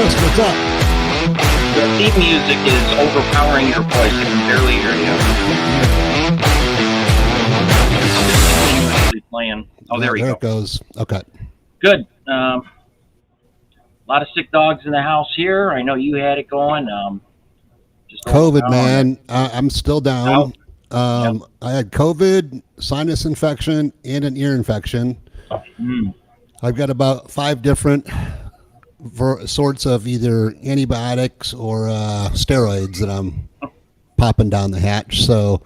Chris, what's up? The theme music is overpowering your voice. I can barely hear you. Playing. Oh, there we go. There it goes. Okay. Good. A lot of sick dogs in the house here. I know you had it going. Just COVID, man. I'm still down. I had COVID, sinus infection, and an ear infection. I've got about 5 different sorts of either antibiotics or steroids that I'm popping down the hatch. So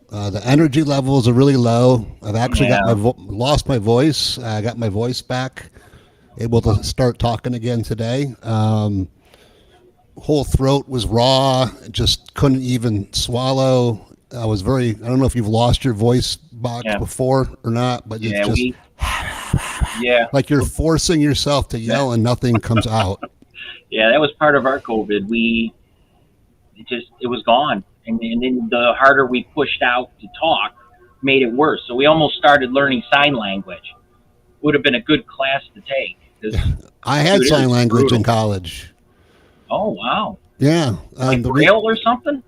the energy levels are really low. I've actually got lost my voice. I got my voice back, able to start talking again today. Whole throat was raw, just couldn't even swallow. I don't know if you've lost your voice box before or not, but it's just like you're forcing yourself to yell and nothing comes out. Yeah, that was part of our COVID. It was gone. And then the harder we pushed out to talk made it worse. So we almost started learning sign language. Would have been a good class to take. I had sign language in college. Oh, wow. Yeah. Like Braille or something?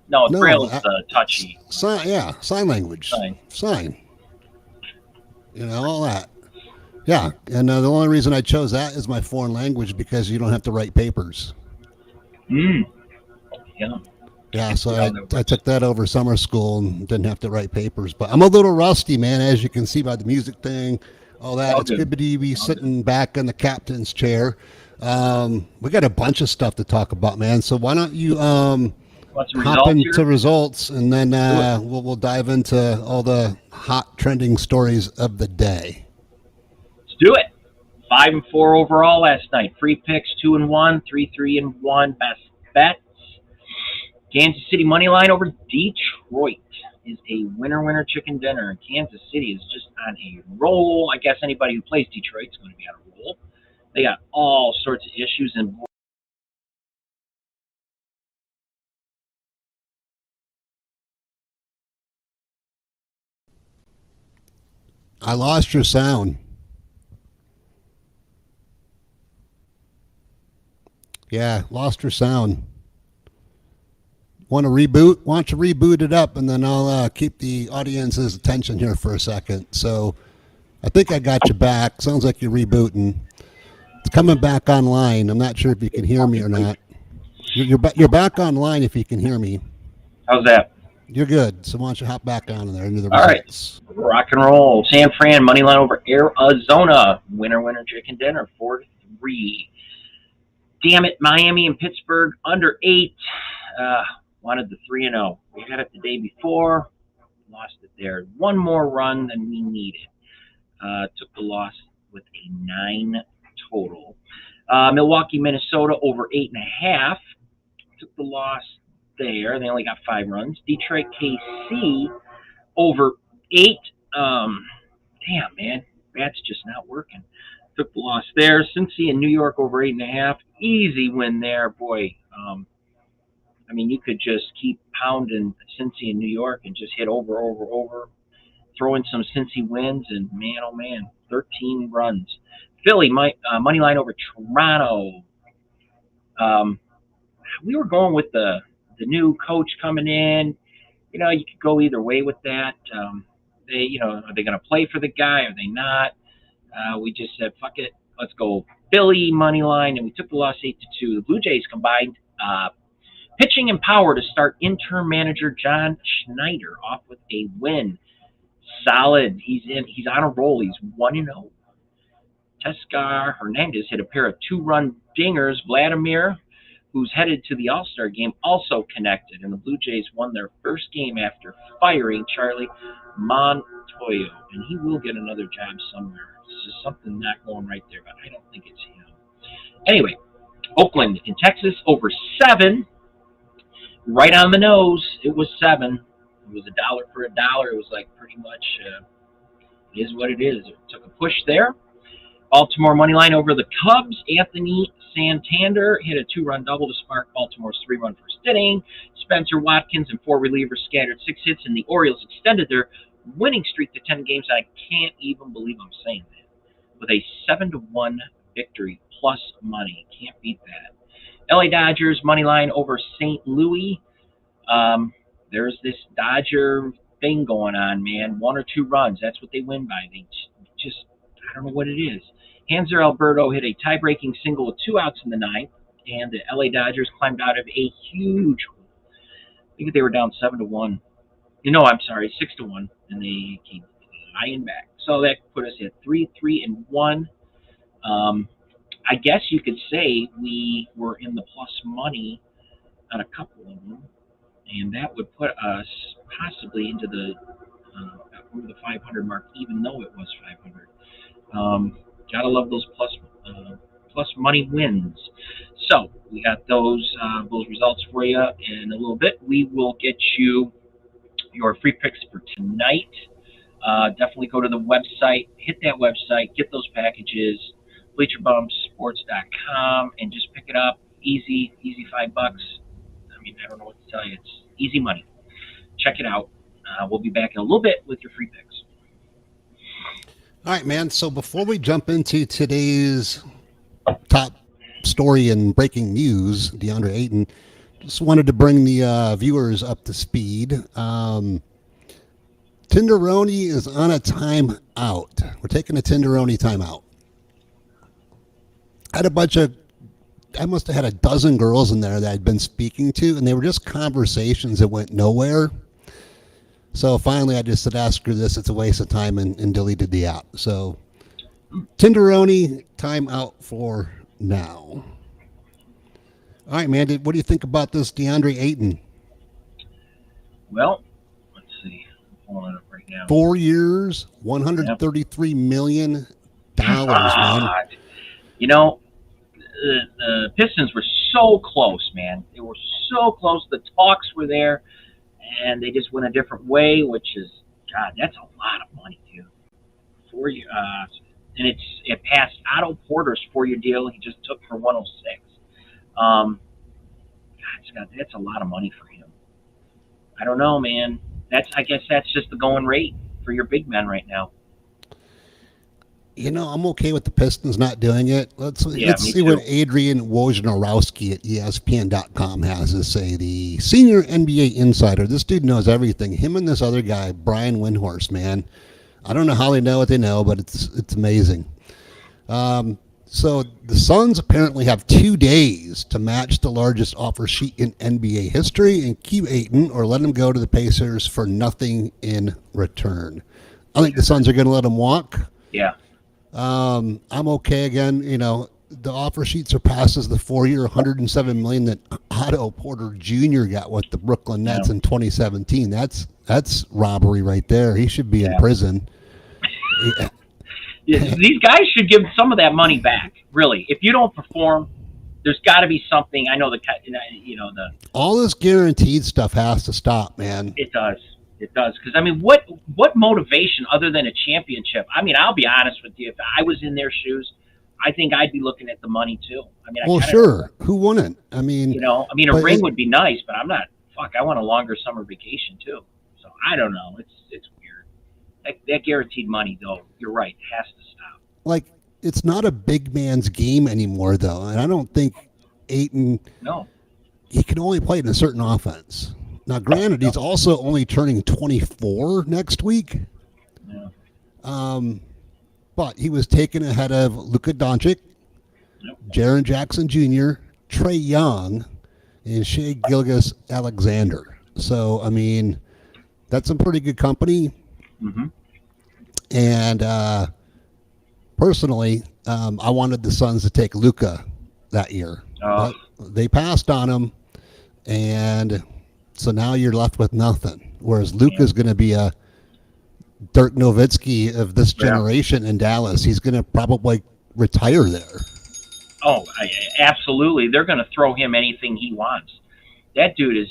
No, Braille is touchy. Sign language. Sign. You know, all that. Yeah, and the only reason I chose that is my foreign language because you don't have to write papers. Yeah. Yeah, so I took that over summer school and didn't have to write papers. But I'm a little rusty, man, as you can see by the music thing, all that. It's good to be sitting back in the captain's chair. We got a bunch of stuff to talk about, man. So why don't you hop into results, and then we'll dive into all the hot trending stories of the day. Let's do it. 5-4 overall last night. Free picks 2-1, 3-1 best bets. Kansas City money line over Detroit is a winner chicken dinner. Kansas City is just on a roll. I guess anybody who plays Detroit is going to be on a roll. They got all sorts of issues and. I lost your sound. Yeah, lost your sound. Want to reboot? Why don't you reboot it up, and then I'll keep the audience's attention here for a second. So I think I got you back. Sounds like you're rebooting. It's coming back online. I'm not sure if you can hear me or not. You're back online if you can hear me. How's that? You're good. So why don't you hop back on there into the results. All right. Rock and roll. San Fran, money line over Arizona. Winner, chicken dinner, 4-3. Damn it, Miami and Pittsburgh, under 8. Wanted the 3-0. We had it the day before. Lost it there. One more run than we needed. Took the loss with a 9 total. Milwaukee, Minnesota, over 8.5. Took the loss there. They only got 5 runs. Detroit, KC, over 8. Damn, man. That's just not working. Took the loss there. Cincy and New York, over 8.5. Easy win there. Boy, I mean, you could just keep pounding Cincy and New York and just hit over. Throw in some Cincy wins, and man, oh man, 13 runs. Philly, money line over Toronto. We were going with the new coach coming in. You know, you could go either way with that. Are they going to play for the guy? Are they not? We just said, fuck it. Let's go Philly money line, and we took the loss 8-2. The Blue Jays combined pitching and power to start interim manager John Schneider off with a win. Solid. He's on a roll. He's 1-0. Teoscar Hernandez hit a pair of 2-run dingers. Vladimir, who's headed to the All-Star game, also connected, and the Blue Jays won their first game after firing Charlie Montoyo, and he will get another job somewhere. It's just something not going right there, but I don't think it's him. Anyway, Oakland in Texas, over 7. Right on the nose. It was 7. It was $1 for $1. It was like pretty much it is what it is. It took a push there. Baltimore money line over the Cubs. Anthony Santander hit a 2-run double to spark Baltimore's 3-run first inning. Spencer Watkins and 4 relievers scattered 6 hits, and the Orioles extended their winning streak to 10 games. I can't even believe I'm saying that. With a 7-1 victory plus money. Can't beat that. LA Dodgers money line over St. Louis. There's this Dodger thing going on, man. 1 or 2 runs. That's what they win by. They just, I don't know what it is. Hanser Alberto hit a tie-breaking single with 2 outs in the 9th, and the LA Dodgers climbed out of a huge, I think they were down 7-1. No, I'm sorry, 6-1, and they came flying back. So that put us at 3-1. I guess you could say we were in the plus money on a couple of them, and that would put us possibly into the over the 500 mark, even though it was 500. Gotta love those plus money wins. So we got those results for you in a little bit. We will get you your free picks for tonight. Definitely go to the website, hit that website, get those packages, bleacherbumzsports.com, and just pick it up. Easy $5. I mean, I don't know what to tell you. It's easy money. Check it out. We'll be back in a little bit with your free picks. All right, man. So before we jump into today's top story and breaking news, Deandre Ayton, just wanted to bring the viewers up to speed. Tinderoni is on a timeout. We're taking a Tinderoni timeout. I must have had a dozen girls in there that I'd been speaking to, and they were just conversations that went nowhere. So finally, I just said, ask her this. It's a waste of time, and deleted the app. So Tinderoni timeout for now. All right, man. What do you think about this Deandre Ayton? Well, let's see. I'm pulling it up right now. 4 years, $133 million, man. You know, the Pistons were so close, man. They were so close. The talks were there, and they just went a different way, which is, God, that's a lot of money, dude. 4 years, and it passed Otto Porter's 4-year deal. He just took for 106. God, Scott, that's a lot of money for him. I don't know, man. I guess that's just the going rate for your big men right now. You know, I'm okay with the Pistons not doing it. Let's see what Adrian Wojnarowski at ESPN.com has to say. The senior NBA insider. This dude knows everything. Him and this other guy, Brian Windhorst, man. I don't know how they know what they know, but it's amazing. So the Suns apparently have 2 days to match the largest offer sheet in NBA history and keep Ayton or let him go to the Pacers for nothing in return. I think the Suns are going to let him walk. Yeah. I'm okay again. You know, the offer sheet surpasses the 4-year, $107 million that Otto Porter Jr. got with the Brooklyn Nets in 2017. That's robbery right there. He should be in prison. These guys should give some of that money back. Really, if you don't perform, there's got to be something. I know the all this guaranteed stuff has to stop, man. It does. It does. Because, I mean, what motivation other than a championship? I mean, I'll be honest with you. If I was in their shoes, I think I'd be looking at the money, too. I mean, well, sure. Who wouldn't? I mean, a ring would be nice, but I'm not. Fuck, I want a longer summer vacation, too. So, I don't know. It's weird. That guaranteed money, though, you're right, it has to stop. Like, it's not a big man's game anymore, though. And I don't think Ayton, he can only play in a certain offense. Now, granted, he's also only turning 24 next week. Yeah. But he was taken ahead of Luka Doncic, Jaren Jackson Jr., Trae Young, and Shai Gilgeous-Alexander. So, I mean, that's some pretty good company. Mm-hmm. And personally, I wanted the Suns to take Luka that year. But they passed on him, and so now you're left with nothing. Whereas Luka's going to be a Dirk Nowitzki of this generation in Dallas. He's going to probably retire there. Oh, absolutely. They're going to throw him anything he wants. That dude is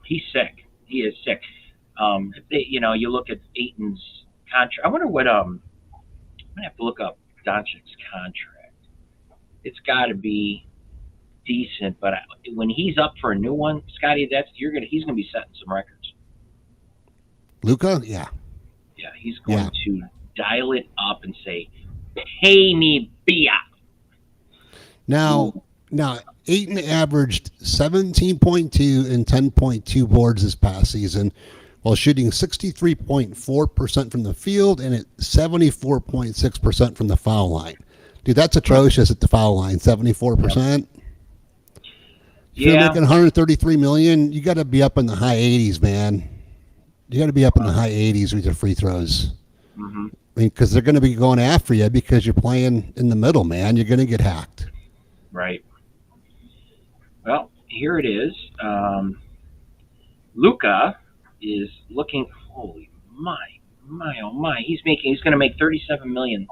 he's sick. He is sick. If you look at Ayton's contract. I wonder what, I'm going to have to look up Doncic's contract. It's got to be decent, but when he's up for a new one, Scotty, he's going to be setting some records. Luka, yeah, he's going to dial it up and say, Pay me, Bia. Now, Ayton averaged 17.2 and 10.2 boards this past season, while shooting 63.4% from the field and at 74.6% from the foul line. Dude, that's atrocious at the foul line, 74%. If you're making 133 million, you got to be up in the high 80s, man. You got to be up in the high 80s with your free throws. Mm-hmm. I mean, because they're going to be going after you because you're playing in the middle, man. You're going to get hacked. Right. Well, here it is. Luka is looking. Holy my, oh my! He's going to make 37 million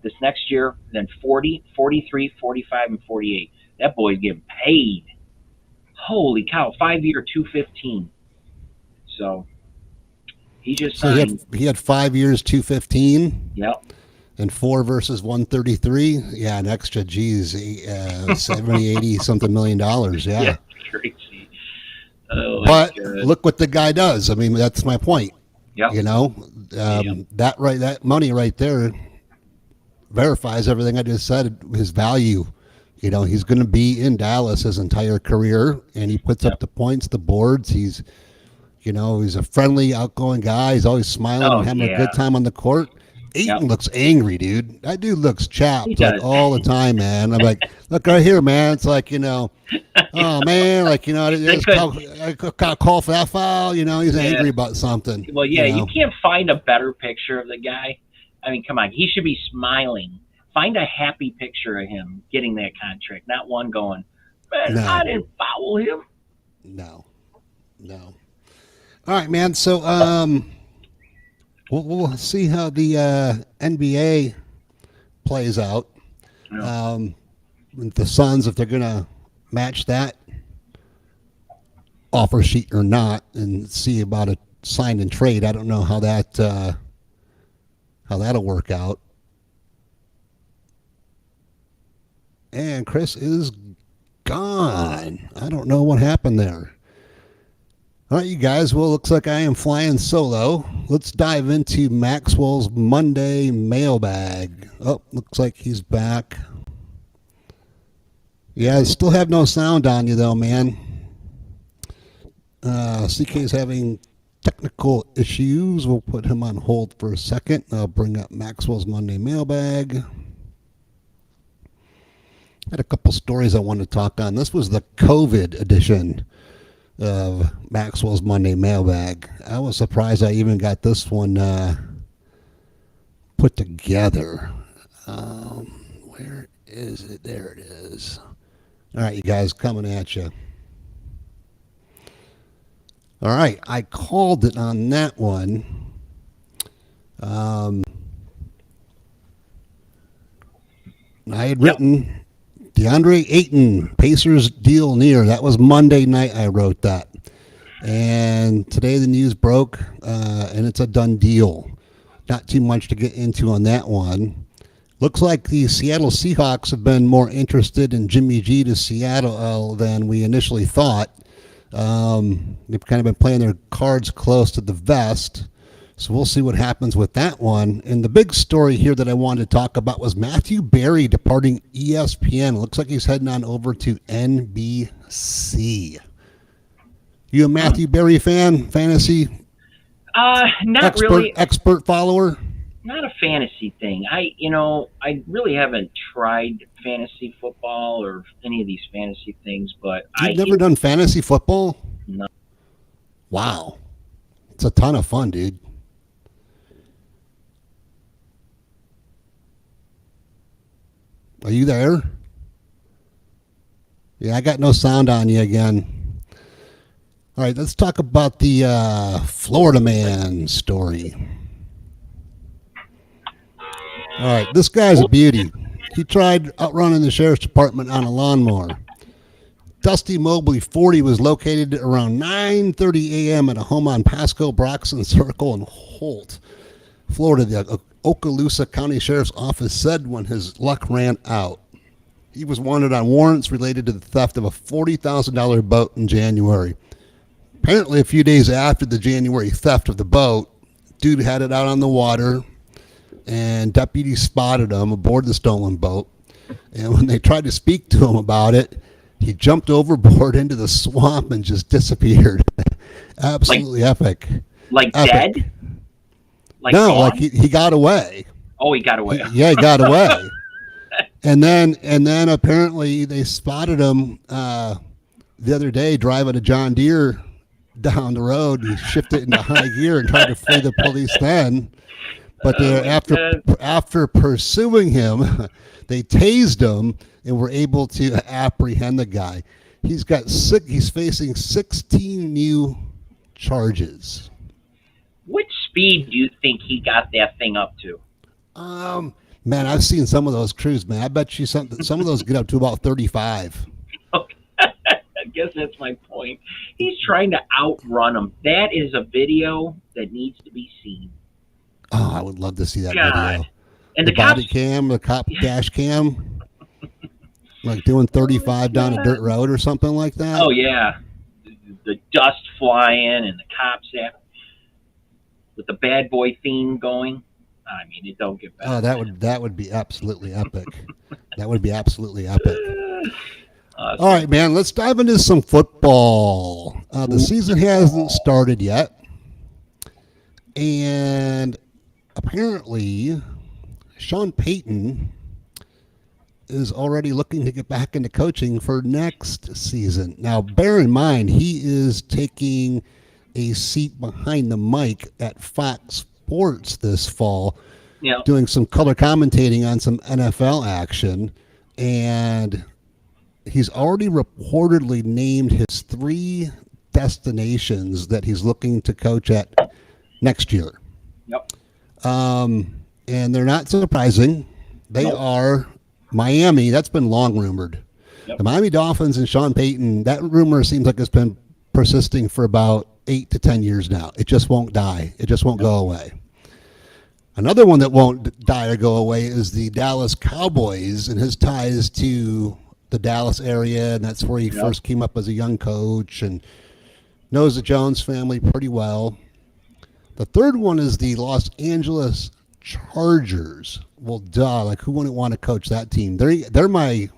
this next year. Then 40, 43, 45, and 48. That boy's getting paid. Holy cow! 5-year, 215. So he just signed. So he had 5 years, 215. Yep. And 4 versus 133. Yeah, an extra, 70, 80 something $million. Yeah. Yeah, crazy. Oh, but look what the guy does. I mean, that's my point. Yeah. You know, that money right there verifies everything I just said. His value. You know, he's going to be in Dallas his entire career, and he puts up the points, the boards. He's a friendly, outgoing guy. He's always smiling and having a good time on the court. Ayton looks angry, dude. That dude looks chapped all the time, man. I'm like, look right here, man. It's like, oh man, like, I call for that foul. He's angry about something. Well, you can't find a better picture of the guy. I mean, come on, he should be smiling. Find a happy picture of him getting that contract, not one going, man, I didn't foul him. No. All right, man. So, we'll see how the NBA plays out. With the Suns, if they're going to match that offer sheet or not, and see about a sign and trade. I don't know how that'll work out. And Chris is gone. I don't know what happened there. All right, you guys. Well, looks like I am flying solo. Let's dive into Maxwell's Monday mailbag. Oh, looks like he's back. Yeah, I still have no sound on you, though, man. CK's having technical issues. We'll put him on hold for a second. I'll bring up Maxwell's Monday mailbag. I had a couple stories I wanted to talk on. This was the COVID edition of Maxwell's Monday mailbag. I was surprised I even got this one put together. Where is it? There it is. All right, you guys, coming at you. All right, I called it on that one. I had written Deandre Ayton, Pacers deal near. That was Monday night I wrote that. And today the news broke, and it's a done deal. Not too much to get into on that one. Looks like the Seattle Seahawks have been more interested in Jimmy G to Seattle than we initially thought. They've kind of been playing their cards close to the vest. So we'll see what happens with that one. And the big story here that I wanted to talk about was Matthew Berry departing ESPN. It looks like he's heading on over to NBC. You a Matthew Berry fan? Fantasy? Not really. Expert follower? Not a fantasy thing. I really haven't tried fantasy football or any of these fantasy things, but You've never done fantasy football? No. Wow. It's a ton of fun, dude. Are you there? Yeah, I got no sound on you again. All right, let's talk about the Florida man story. All right, this guy's a beauty. He tried outrunning the sheriff's department on a lawnmower. Dusty Mobley, 40, was located around 9:30 a.m. at a home on Pasco, Broxton Circle in Holt, Florida. The Okaloosa County Sheriff's Office said when his luck ran out. He was wanted on warrants related to the theft of a $40,000 boat in January. Apparently, a few days after the January theft of the boat, dude had it out on the water, and deputies spotted him aboard the stolen boat. And when they tried to speak to him about it, he jumped overboard into the swamp and just disappeared. Absolutely epic. Like epic. dead? No, gone? like he got away. Oh, he got away. He got away. And then apparently they spotted him the other day driving a John Deere down the road. He shifted into high gear and tried to flee the police then. But after pursuing him, they tased him and were able to apprehend the guy. He's facing 16 new charges. Which speed do you think he got that thing up to? Man, I've seen some of those crews, man. I bet you some of those get up to about 35. Okay. I guess that's my point. He's trying to outrun him. That is a video that needs to be seen. Oh, I would love to see that video. And the body cam, the cop dash cam, like doing 35 down a dirt road or something like that. Oh yeah, the dust flying and the cops with the bad boy theme going. I mean, it don't get better. Oh, that would be absolutely epic. That would be absolutely epic. All right, man. Let's dive into some football. The season hasn't started yet, and apparently, Sean Payton is already looking to get back into coaching for next season. Now, bear in mind, he is taking a seat behind the mic at Fox Sports this fall, doing some color commentating on some NFL action, and he's already reportedly named his 3 destinations that he's looking to coach at next year. Yep. And they're not surprising. They are Miami. That's been long rumored. Yep. The Miami Dolphins and Sean Payton, that rumor seems like it's been persisting for about 8 to 10 years now. It just won't die. It just won't go away. Another one that won't die or go away is the Dallas Cowboys and his ties to the Dallas area, and that's where he first came up as a young coach and knows the Jones family pretty well. The third one is the Los Angeles Chargers. Well, duh, like who wouldn't want to coach that team? They're my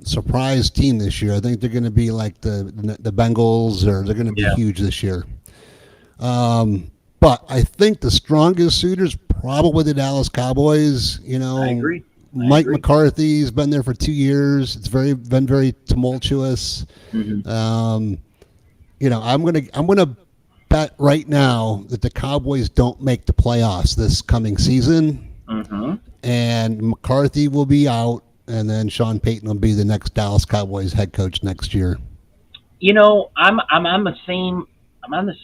surprise team this year. I think they're going to be like the Bengals, or they're going to be huge this year. But I think the strongest suitors probably the Dallas Cowboys. I agree. Mike McCarthy's been there for 2 years. It's been very tumultuous. Mm-hmm. I'm gonna bet right now that the Cowboys don't make the playoffs this coming season, and McCarthy will be out, and then Sean Payton will be the next Dallas Cowboys head coach next year. I'm on the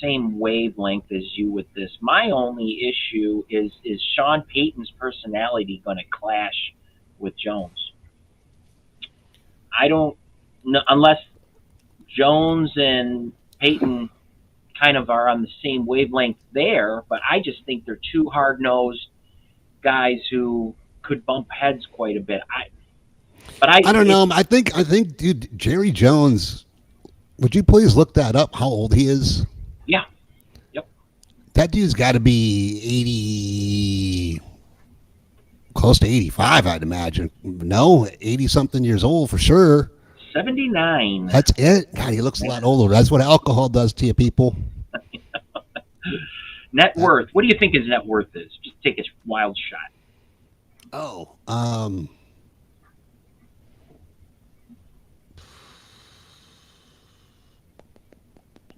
same wavelength as you with this. My only issue is Sean Payton's personality going to clash with Jones. I don't know, unless Jones and Payton kind of are on the same wavelength there, but I just think they're two hard-nosed guys who could bump heads quite a bit. I don't know. I think, dude, Jerry Jones. Would you please look that up? How old he is? Yeah. Yep. That dude's got to be 80, close to 85, I'd imagine. No, 80-something years old for sure. 79. That's it? God, he looks a lot older. That's what alcohol does to you people. Net worth. What do you think his net worth is? Just take a wild shot. Oh,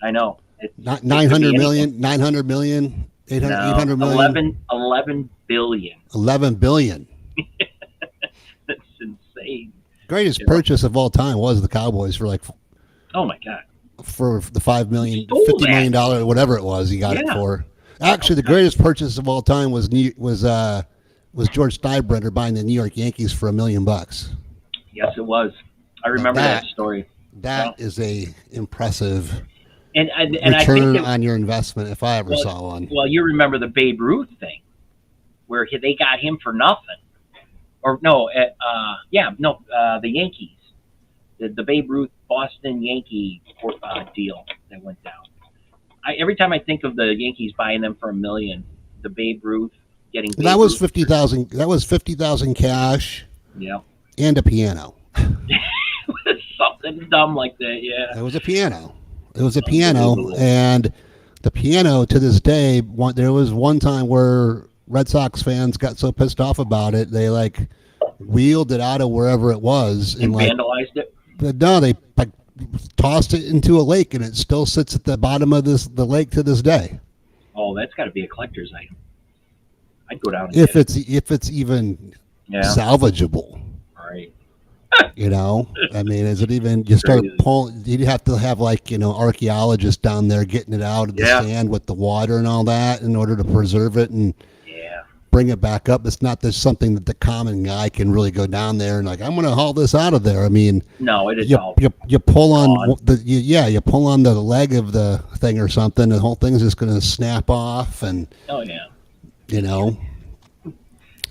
I know. It's not 900 million, 800 million. 11 billion. 11 billion. That's insane. Greatest purchase of all time was the Cowboys for oh my God. For the $5 million, $50 million, whatever it was, he got it for. Actually, the greatest purchase of all time was George Steinbrenner buying the New York Yankees for $1 million. Yes, it was. I remember that story. That is a impressive and return on your investment if I ever saw one. Well, you remember the Babe Ruth thing, where they got him for nothing, or no, the Yankees, the Babe Ruth Boston Yankee deal that went down. Every time I think of the Yankees buying them for $1 million, the Babe Ruth getting. That was 50,000. That was 50,000 cash. Yeah. And a piano. Something dumb like that. Yeah. It was a piano. It was a piano, and the piano to this day. There was one time where Red Sox fans got so pissed off about it, they like wheeled it out of wherever it was and like vandalized it. No, they like tossed it into a lake, and it still sits at the bottom of the lake to this day. Oh, that's got to be a collector's item. I'd go down and if it's even salvageable. Right. You know, I mean, is it even? You start pulling. You'd have to have archaeologists down there getting it out of the sand with the water and all that in order to preserve it and bring it back up. It's not just something that the common guy can really go down there and I'm going to haul this out of there. I mean, no, it is you pull on you pull on the leg of the thing or something. The whole thing's just going to snap off and it's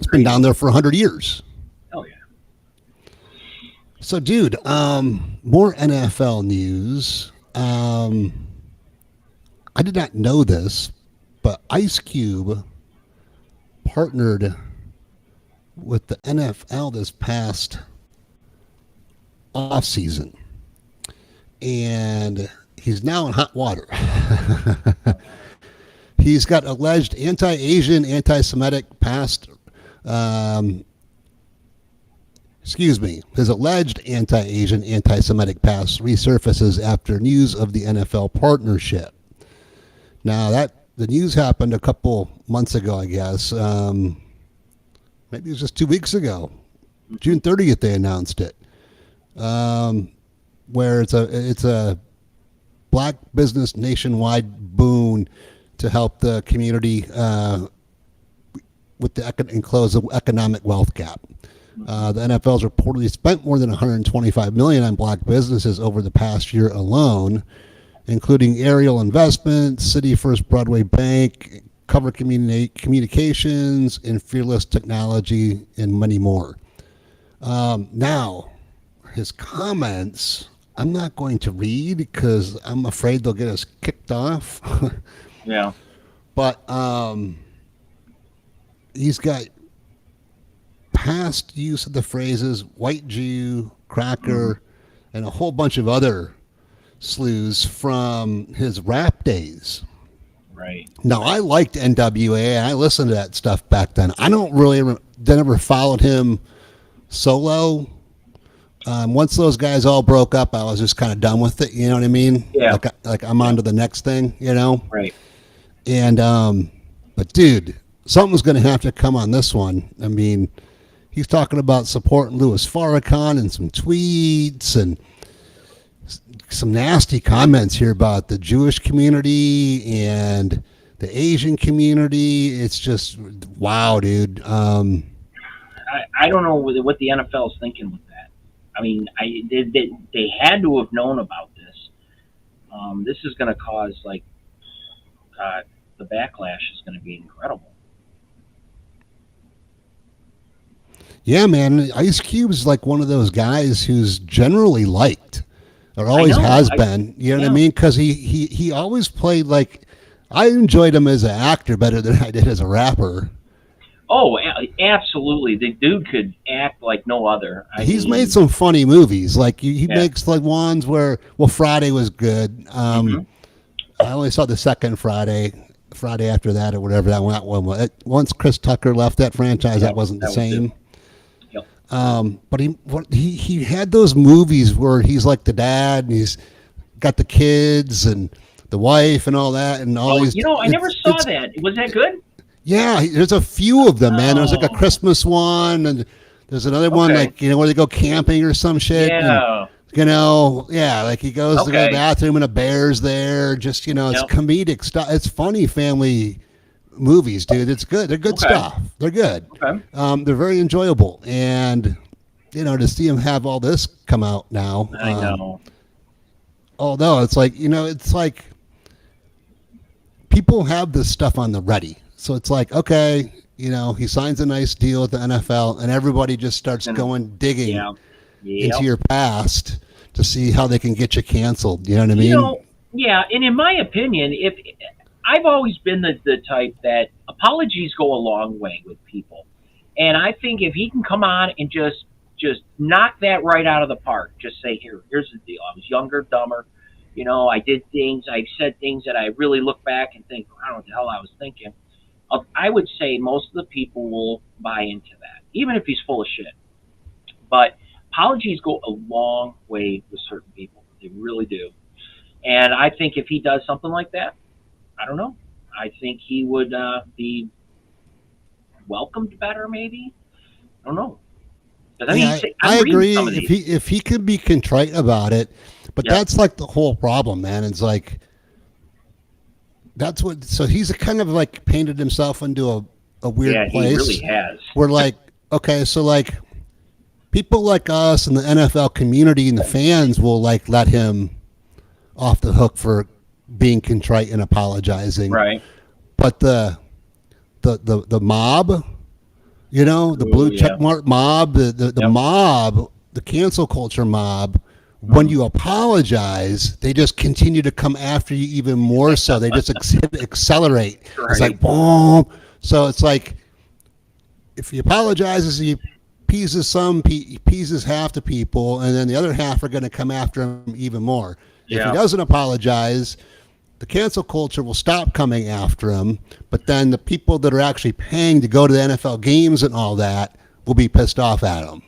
been down there for 100 years. Oh yeah. So, dude, more NFL news. I did not know this, but Ice Cube partnered with the NFL this past off season, and he's now in hot water. He's got alleged anti-Asian, anti-Semitic past. His alleged anti-Asian, anti-Semitic past resurfaces after news of the NFL partnership. Now the news happened a couple months ago, I guess. Maybe it was just 2 weeks ago. June 30th, they announced it. Where it's a black business nationwide boon to help the community and close the economic wealth gap. The NFL's reportedly spent more than $125 million on black businesses over the past year alone, including Ariel Investments, City First Broadway Bank, Cover Communications, and Fearless Technology, and many more. Now, his comments, I'm not going to read because I'm afraid they'll get us kicked off. Yeah. But he's got past use of the phrases white Jew, cracker, and a whole bunch of other slews from his rap days. Right. Now, I liked NWA. I listened to that stuff back then. I don't really never followed him solo. Once those guys all broke up, I was just kind of done with it. You know what I mean? Yeah. Like I'm on to the next thing, you know? Right. And, but dude, something's going to have to come on this one. I mean, he's talking about supporting Louis Farrakhan and some tweets and some nasty comments here about the Jewish community and the Asian community. It's just, wow, dude. I don't know what the NFL is thinking with that. I mean, they had to have known about this. This is going to cause, the backlash is going to be incredible. Yeah, man. Ice Cube's like one of those guys who's generally liked, or always has been. You know what I mean? Because he always played I enjoyed him as an actor better than I did as a rapper. Oh, absolutely. The dude could act like no other. He's made some funny movies. He makes ones where, Friday was good. I only saw the second Friday after that or whatever that one was. Once Chris Tucker left that franchise, that wasn't the same. But he had those movies where he's like the dad and he's got the kids and the wife and all that and all these. I never saw that. Was that good? Yeah, there's a few of them, man. There's a Christmas one and there's another one where they go camping or some shit. Yeah. And, he goes to the bathroom and a bear's there. Just, it's comedic stuff. It's funny family movies, dude. It's good. They're good stuff. They're good. Okay. They're very enjoyable. And, to see him have all this come out now. I know. Although it's like people have this stuff on the ready. So it's okay, he signs a nice deal with the NFL and everybody just starts digging into your past to see how they can get you canceled. You know what I mean? Yeah. And in my opinion, I've always been the type that apologies go a long way with people. And I think if he can come on and just knock that right out of the park, just say, here's the deal. I was younger, dumber. I did things, I said things that I really look back and think, I don't know what the hell I was thinking. I would say most of the people will buy into that, even if he's full of shit. But apologies go a long way with certain people. They really do. And I think if he does something like that, I don't know. I think he would be welcomed better, maybe. I don't know. I agree. If he could be contrite about it, but that's like the whole problem, man. It's like that's what. So he's kind of like painted himself into a weird place. He really has. We're like, okay, so like people like us in the NFL community and the fans will like let him off the hook for being contrite and apologizing, right? But the mob. The blue checkmark mob, the mob, the cancel culture mob, when you apologize, they just continue to come after you even more so. They just accelerate. Right. It's like, boom. So it's like, if he apologizes, he appeases some, he appeases half the people, and then the other half are going to come after him even more. If he doesn't apologize, the cancel culture will stop coming after him, but then the people that are actually paying to go to the NFL games and all that will be pissed off at him.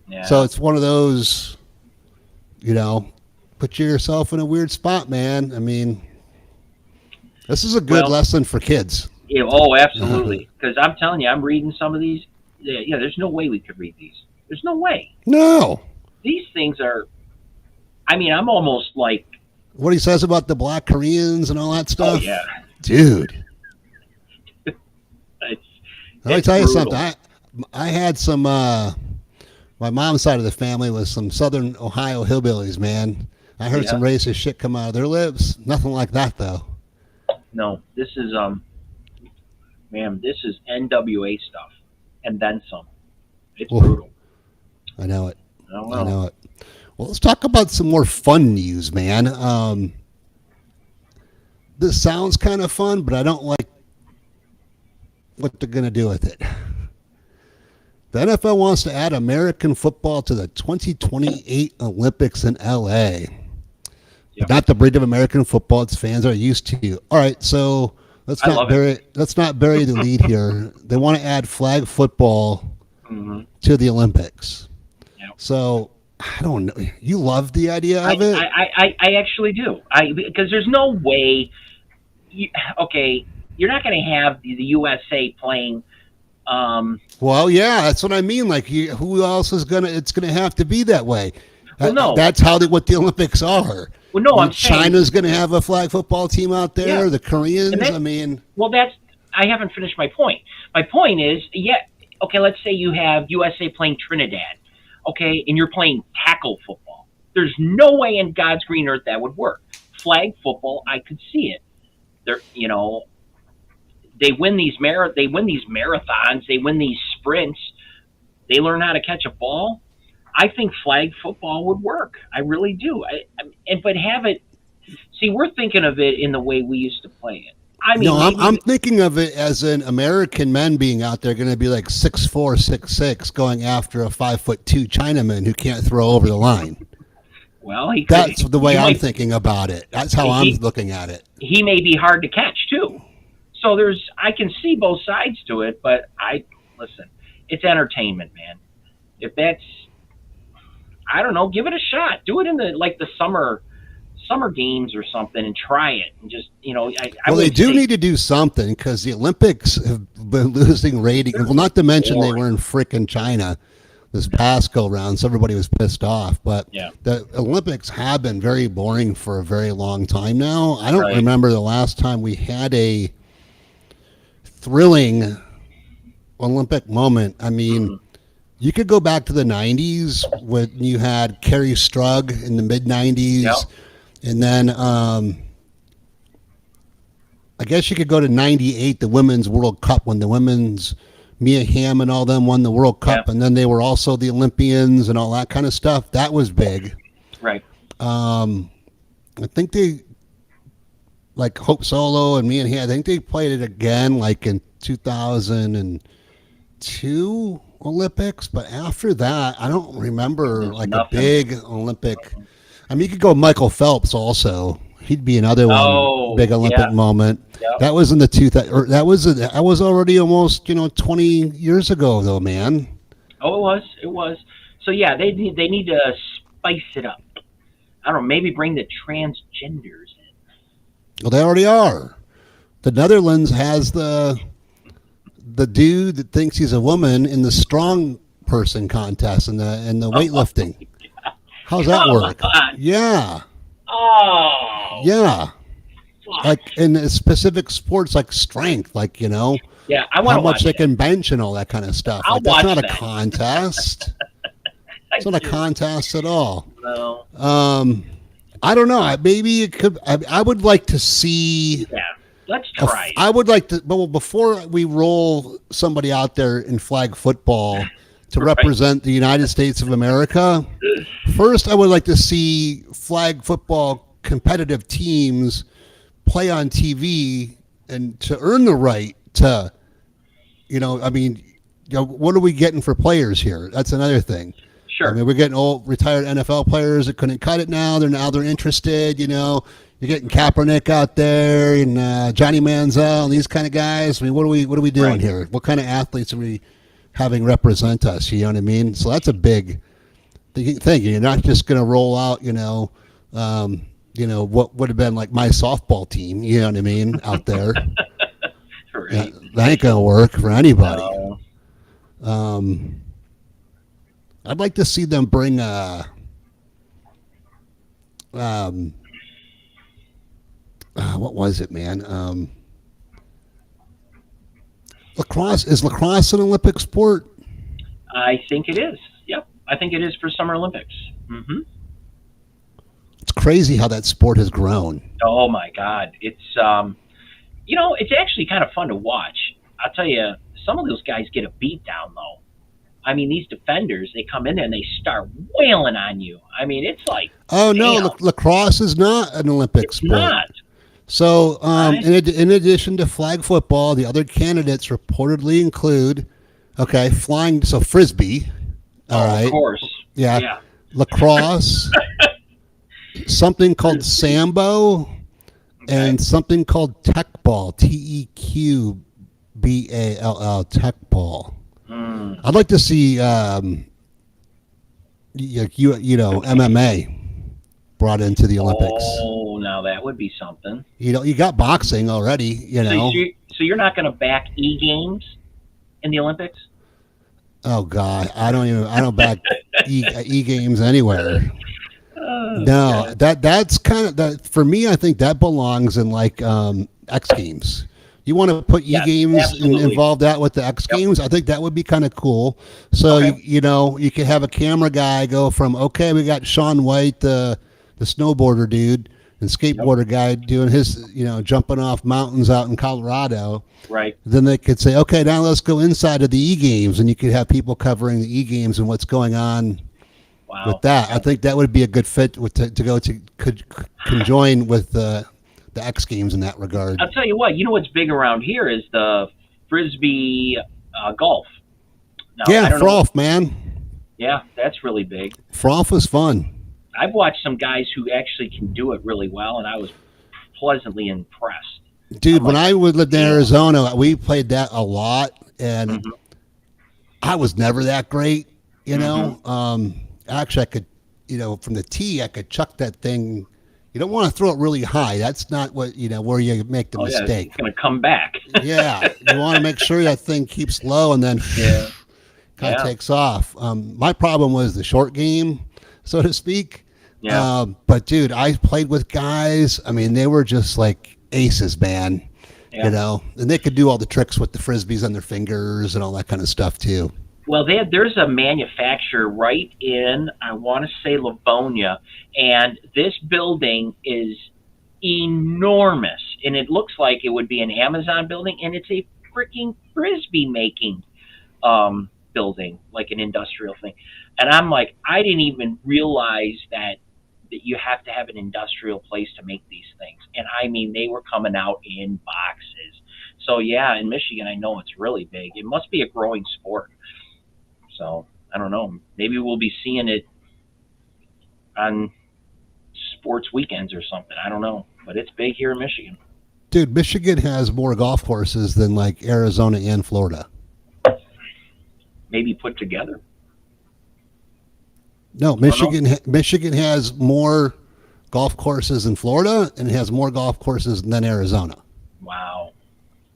Yeah. So it's one of those, put yourself in a weird spot, man. I mean, this is a good lesson for kids. Yeah, oh, absolutely. Because I'm telling you, I'm reading some of these. Yeah, there's no way we could read these. There's no way. No. These things are, I'm almost like, what he says about the black Koreans and all that stuff. Oh, yeah. Dude. Let me tell you brutal. something. I had some, my mom's side of the family was some Southern Ohio hillbillies, man. I heard some racist shit come out of their lips. Nothing like that, though. No, this is, this is NWA stuff. And then some. It's brutal. I know it. I know it. Well, let's talk about some more fun news, man. This sounds kind of fun, but I don't like what they're going to do with it. The NFL wants to add American football to the 2028 Olympics in LA. Yep. Not the breed of American football its fans are used to. All right, so let's not bury the lead here. They want to add flag football to the Olympics. Yep. So I don't know. You love the idea of it? I actually do. Because there's no way. You're not going to have the USA playing. Well, yeah, that's what I mean. Like, who else is gonna? It's gonna have to be that way. Well, no, that's what the Olympics are. Well, no, I'm saying China's going to have a flag football team out there. Yeah. The Koreans. I haven't finished my point. My point is, let's say you have USA playing Trinidad. Okay, and you're playing tackle football. There's no way in God's green earth that would work. Flag football, I could see it. They win these marathons, they win these sprints. They learn how to catch a ball. I think flag football would work. I really do. But have it. See, we're thinking of it in the way we used to play it. I'm thinking of it as an American men being out there going to be like 6'4", 6'6", going after a 5'2" Chinaman who can't throw over the line. Well, that's the way I'm thinking about it. That's how I'm looking at it. He may be hard to catch too. So I can see both sides to it, but listen, it's entertainment, man. If that's, I don't know, give it a shot. Do it in the summer games or something and try it and just they do need to do something because the Olympics have been losing ratings. Well, not to mention they were in frickin' China this past go round, so everybody was pissed off. But the Olympics have been very boring for a very long time now. I don't remember the last time we had a thrilling Olympic moment. I mean, you could go back to the 90s when you had Kerry Strug in the mid-90s. Yep. And then I guess you could go to 98, the Women's World Cup, when the women's Mia Hamm and all them won the World Cup. And then they were also the Olympians and all that kind of stuff. That was big. Right. I think like Hope Solo and me and he. I think they played it again like in 2002 Olympics, but after that, I don't remember There's like nothing. a big Olympic. I mean, you could go Michael Phelps also. He'd be another one Oh, big Olympic yeah. moment. Yep. That was in the that was already almost 20 years ago though, man. Oh, it was. So yeah, they need to spice it up. I don't know, maybe bring the transgenders in. Well, they already are. The Netherlands has the dude that thinks he's a woman in the strong person contest and the weightlifting. How's that Come work? on. Yeah. Oh, Yeah. fuck. Like in specific sports like strength, like, Yeah, I want how to much watch they that. can bench and all that kind of stuff. I'll Like that's watch not a that. contest. It's not a contest at all. No. I don't know. Maybe it could. I would like to see. Yeah, let's try it. I would like to. Well, before we roll somebody out there in flag football to Right. represent the United States of America, first I would like to see flag football competitive teams play on TV and to earn the right to, what are we getting for players here? That's another thing. Sure. I mean, we're getting old retired NFL players that couldn't cut it now. They're interested. You're getting Kaepernick out there and Johnny Manziel and these kind of guys. I mean, what are we doing Right. here? What kind of athletes are we having represent us? You know what I mean? So that's a big thing. You're not just going to roll out. What would have been like my softball team. You know what I mean? Out there, Right. that ain't going to work for anybody. No. I'd like to see them bring what was it, man? Lacrosse. Is lacrosse an Olympic sport? I think it is. Yep. I think it is for Summer Olympics. Mm-hmm. It's crazy how that sport has grown. Oh my God, it's it's actually kind of fun to watch. I'll tell you, some of those guys get a beat down though. I mean, these defenders, they come in there and they start wailing on you. I mean, it's like, Oh no, damn, lacrosse is not an Olympic it's sport. not. So, Right. in addition to flag football, the other candidates reportedly include, flying. So frisbee, all right, Of course. yeah, Yeah. lacrosse, something called sambo, and something called tech ball, TEQBALL, tech ball. Mm. I'd like to see, MMA brought into the Olympics. Oh, now that would be something. You got boxing already. So you're not going to back E-games in the Olympics? Oh God, I don't back e games anywhere. Oh, No, that's kind of that for me. I think that belongs in like X Games. You want to put Yes, e-games and absolutely. involve that with the X Games? I think that would be kind of cool. So Okay. you could have a camera guy go from we got Shaun White, the snowboarder dude, and skateboarder guy doing his jumping off mountains out in Colorado. Right. Then they could say, okay, now let's go inside of the e-games, and you could have people covering the e-games and what's going on Wow. with that. I think that would be a good fit could conjoin with the X Games in that regard. I'll tell you what. You know what's big around here is the frisbee golf. Now, I Yeah, don't know. froth, man. Yeah, that's really big. Froth is fun. I've watched some guys who actually can do it really well, and I was pleasantly impressed. Dude, I'm when like, I lived in Arizona, we played that a lot, and Mhm. I was never that great, Mm-hmm. Actually, I could, from the tee, I could chuck that thing. You don't want to throw it really high. That's not what, where you make the Oh, yeah, mistake. it's going to come back. Yeah, you want to make sure that thing keeps low and then kind of Yeah. takes off. My problem was the short game, so to speak. Yeah. But dude, I played with guys. I mean, they were just like aces, man. Yeah. And they could do all the tricks with the frisbees on their fingers and all that kind of stuff too. Well, there's a manufacturer right in, I want to say Livonia, and this building is enormous, and it looks like it would be an Amazon building, and it's a freaking frisbee making building, like an industrial thing. And I'm like, I didn't even realize that you have to have an industrial place to make these things. and I mean they were coming out in boxes. So yeah, in Michigan, I know it's really big. It must be a growing sport. So I don't know. Maybe we'll be seeing it on sports weekends or something. I don't know, but it's big here in Michigan. Dude, Michigan has more golf courses than like Arizona and Florida. Maybe put together. No, Michigan has more golf courses than Florida, and it has more golf courses than Arizona. Wow,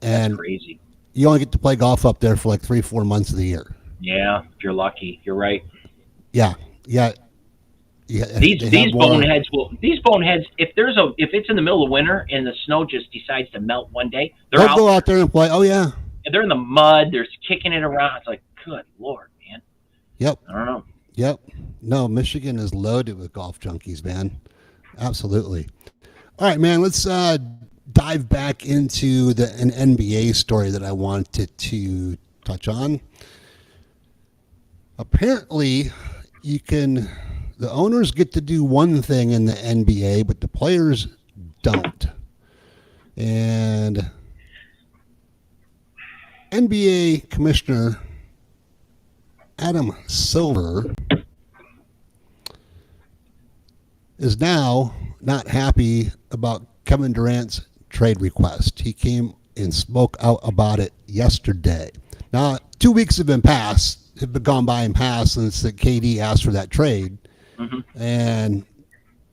that's crazy. You only get to play golf up there for like 3-4 months of the year. Yeah, if you're lucky, you're right. Yeah. These boneheads if it's in the middle of winter and the snow just decides to melt one day, they'll go out there and play. Oh yeah, and they're in the mud. They're kicking it around. It's like, good Lord, man. Yep. I don't know. Yep. No, Michigan is loaded with golf junkies, man. Absolutely. All right, man. Let's dive back into an NBA story that I wanted to touch on. Apparently, the owners get to do one thing in the NBA, but the players don't. And NBA Commissioner Adam Silver is now not happy about Kevin Durant's trade request. He came and spoke out about it yesterday. Now, 2 weeks have gone by and passed since the KD asked for that trade. Mm-hmm. And,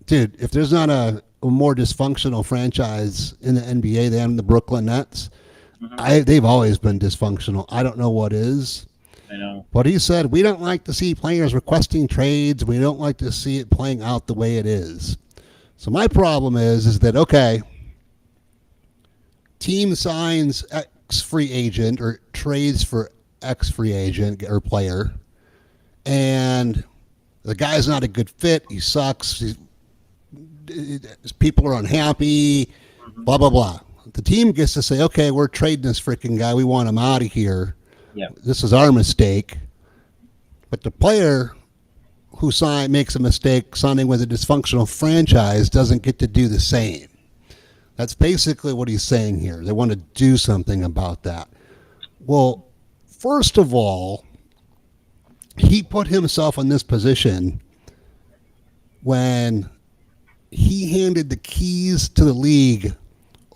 dude, if there's not a more dysfunctional franchise in the NBA than the Brooklyn Nets, mm-hmm. They've always been dysfunctional. I don't know what is. I know. But he said, we don't like to see players requesting trades. We don't like to see it playing out the way it is. So my problem is that, okay, team signs X free agent or trades for X free agent or player, and the guy's not a good fit. He sucks. People are unhappy, mm-hmm. blah, blah, blah. The team gets to say, okay, we're trading this freaking guy. We want him out of here. Yep. This is our mistake. But the player who makes a mistake signing with a dysfunctional franchise doesn't get to do the same. That's basically what he's saying here. They want to do something about that. Well, first of all, he put himself in this position when he handed the keys to the league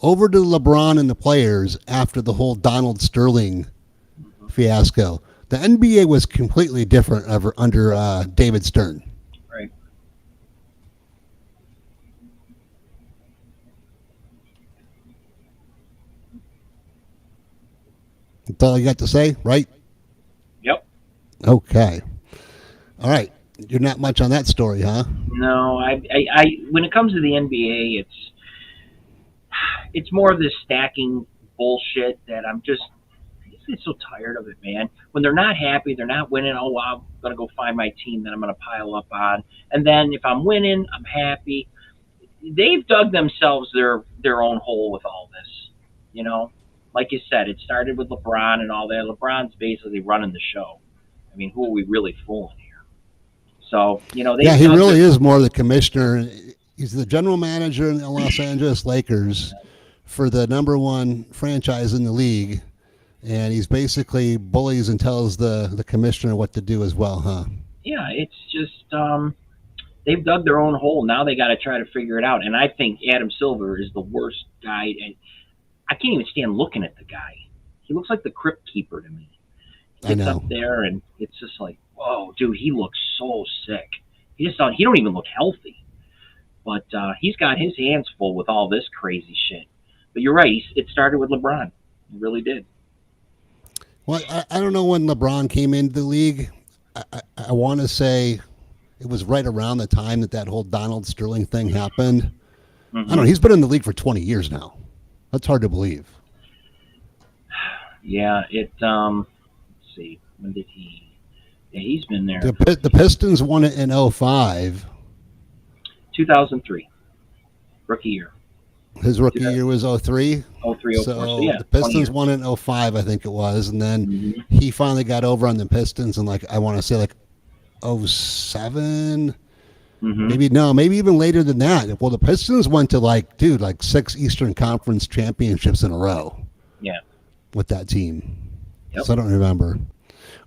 over to LeBron and the players after the whole Donald Sterling fiasco. The NBA was completely different under David Stern. Right. That's all you got to say, right? Yep. Okay. All right. You're not much on that story, huh? No, I when it comes to the NBA, it's more of this stacking bullshit that I'm so tired of it, man. When they're not happy, they're not winning, oh, wow, I'm going to go find my team that I'm going to pile up on. And then if I'm winning, I'm happy. They've dug themselves their own hole with all this, you know? Like you said, it started with LeBron and all that. LeBron's basically running the show. I mean, who are we really fooling here? So, you know, yeah, he really is more the commissioner. He's the general manager in the Los Angeles Lakers for the number one franchise in the league. And he's basically bullies and tells the commissioner what to do as well, huh? Yeah, it's just they've dug their own hole. Now they got to try to figure it out. And I think Adam Silver is the worst guy. And I can't even stand looking at the guy. He looks like the Crypt Keeper to me. He gets up there, and it's just like, whoa, dude, he looks so sick. He don't even look healthy. But he's got his hands full with all this crazy shit. But you're right. It started with LeBron. It really did. Well, I don't know when LeBron came into the league. I want to say it was right around the time that whole Donald Sterling thing happened. Mm-hmm. I don't know. He's been in the league for 20 years now. That's hard to believe. Yeah, let's see. When did he? Yeah, he's been there. The Pistons won it in 2005. 2003. Rookie year. His rookie year was 2003? 2003, 2004. So yeah, the Pistons won in 2005, I think it was. And then he finally got over on the Pistons in, I want to say 2007. Maybe even later than that. Well, the Pistons went to 6 Eastern Conference championships in a row. Yeah. With that team. Yep. So I don't remember.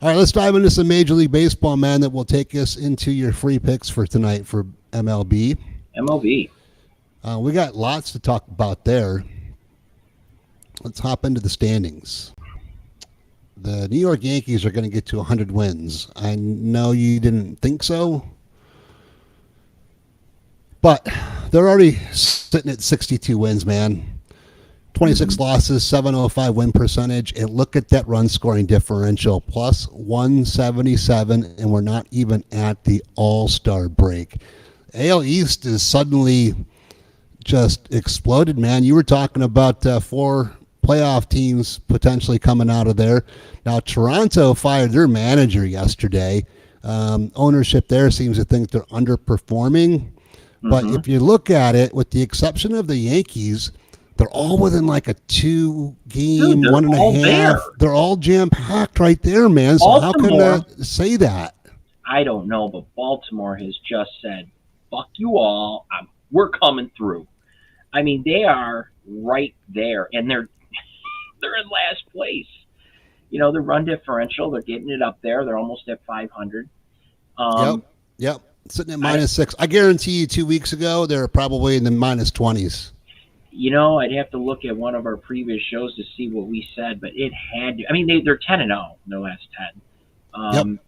All right, let's dive into some Major League Baseball, man, that will take us into your free picks for tonight for MLB. MLB. We got lots to talk about there. Let's hop into the standings. The New York Yankees are going to get to 100 wins. I know you didn't think so, but they're already sitting at 62 wins, man. 26 losses, 705 win percentage, and look at that run scoring differential, plus 177, and we're not even at the All-Star break. AL East is suddenly just exploded, man. You were talking about 4 playoff teams potentially coming out of there. Now, Toronto fired their manager yesterday. Ownership there seems to think they're underperforming. But if you look at it, with the exception of the Yankees, they're all within like a 2-game, 1.5. There. They're all jam-packed right there, man. So Baltimore, how can I say that? I don't know, but Baltimore has just said, fuck you all. We're coming through. I mean, they are right there, and they're in last place. You know, the run differential, they're getting it up there. They're almost at 500. Yep. Sitting at -6. I guarantee you 2 weeks ago, they were probably in the -20s. You know, I'd have to look at one of our previous shows to see what we said, but it had to. I mean, they're 10-0 in their last 10.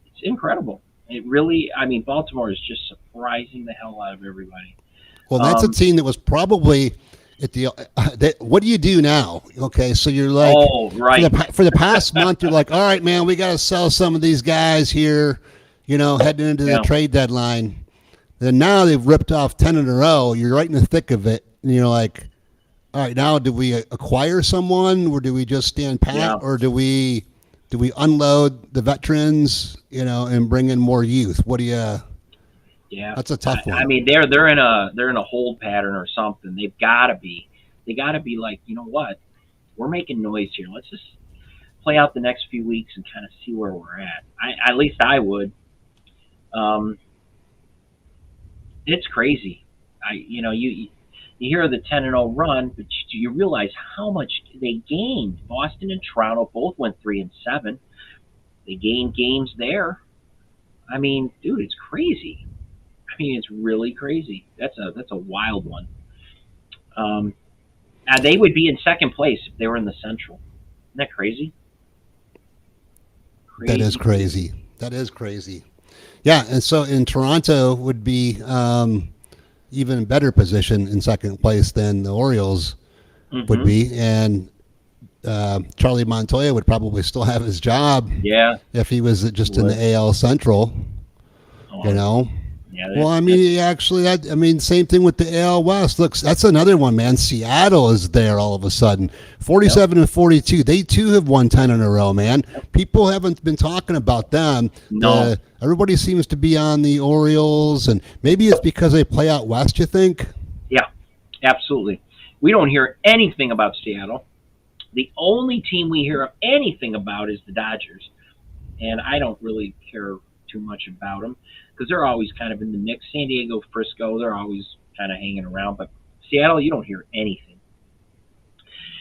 It's incredible. It really, I mean, Baltimore is just surprising the hell out of everybody. Well, that's a team that was probably at the. What do you do now? Okay, so you're like, for the past month, you're like, all right, man, we got to sell some of these guys here. You know, heading into the trade deadline. Then now they've ripped off 10 in a row. You're right in the thick of it. And you're like, all right, now do we acquire someone, or do we just stand pat, or do we unload the veterans, you know, and bring in more youth? What do you? Yeah, that's a tough one. I mean, they're in a hold pattern or something. They gotta be like, you know what? We're making noise here. Let's just play out the next few weeks and kind of see where we're at. At least I would. It's crazy. You hear the 10-0 run, but you realize how much they gained. Boston and Toronto both went 3-7. They gained games there. I mean, dude, it's crazy. I mean, it's really crazy. That's a wild one. And they would be in second place if they were in the Central. Isn't that crazy? That is crazy. That is crazy. Yeah, and so in Toronto would be even better position in second place than the Orioles would be, and Charlie Montoya would probably still have his job. Yeah, if he was just in the AL Central, you know. Yeah, well, I mean, same thing with the AL West. Look, that's another one, man. Seattle is there all of a sudden, 47 and 42. They too have won 10 in a row, man. People haven't been talking about them. No, everybody seems to be on the Orioles, and maybe it's because they play out west. You think? Yeah, absolutely. We don't hear anything about Seattle. The only team we hear anything about is the Dodgers, and I don't really care too much about them, because they're always kind of in the mix. San Diego, Frisco, they're always kind of hanging around. But Seattle, you don't hear anything.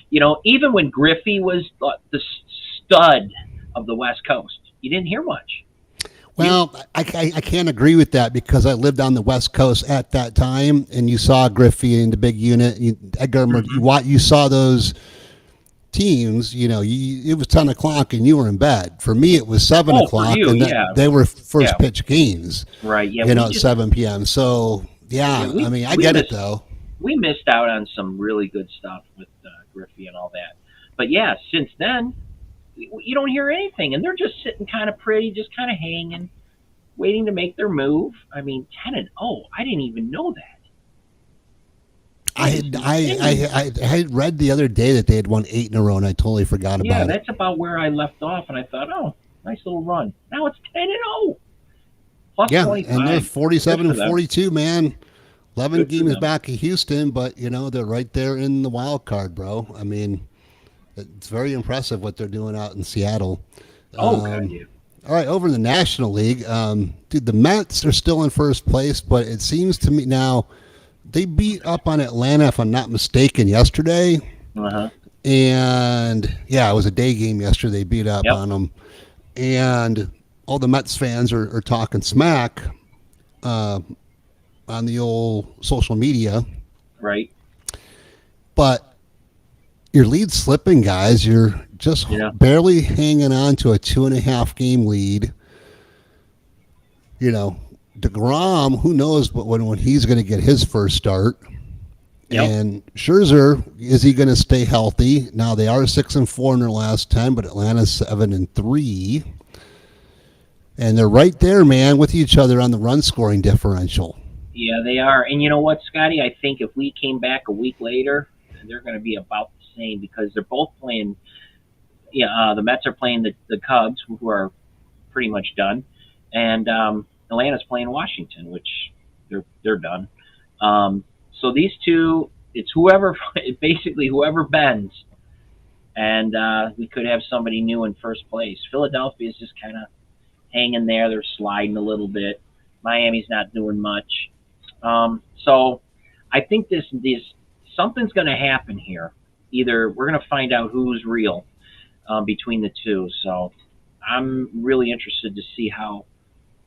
You know, even when Griffey was the stud of the West Coast, you didn't hear much. Well, I can't agree with that, because I lived on the West Coast at that time, and you saw Griffey in the big unit. You saw those teams, you know, it was 10 o'clock and you were in bed. For me, it was 7 o'clock, and they were first pitch games, right? Yeah, at 7 p.m. So, I get it, though. We missed out on some really good stuff with Griffey and all that. But, yeah, since then, you don't hear anything, and they're just sitting kind of pretty, just kind of hanging, waiting to make their move. I mean, 10-0, I didn't even know that. I had read the other day that they had won 8 in a row, and I totally forgot about it. Yeah, that's about where I left off, and I thought, oh, nice little run. Now it's 10-0. Plus 25. And they're 47 and 42, man. 11 games back of Houston, but, you know, they're right there in the wild card, bro. I mean, it's very impressive what they're doing out in Seattle. Oh, God, yeah. All right, over in the National League, dude, the Mets are still in first place, but it seems to me now they beat up on Atlanta, if I'm not mistaken, yesterday. Uh-huh. And, yeah, it was a day game yesterday. They beat up on them. And all the Mets fans are talking smack on the old social media. Right. But your lead's slipping, guys. You're just barely hanging on to a 2.5 game lead. You know, DeGrom, who knows when he's going to get his first start. Yep. And Scherzer, is he going to stay healthy? Now, they are 6-4 in their last 10, but Atlanta's 7-3. And they're right there, man, with each other on the run scoring differential. Yeah, they are. And you know what, Scotty? I think if we came back a week later, they're going to be about the same because they're both playing. Yeah, the Mets are playing the Cubs, who are pretty much done, and Atlanta's playing Washington, which they're done. So these two, it's basically whoever bends, and we could have somebody new in first place. Philadelphia is just kind of hanging there; they're sliding a little bit. Miami's not doing much. So I think this something's going to happen here. Either we're going to find out who's real between the two. So I'm really interested to see how.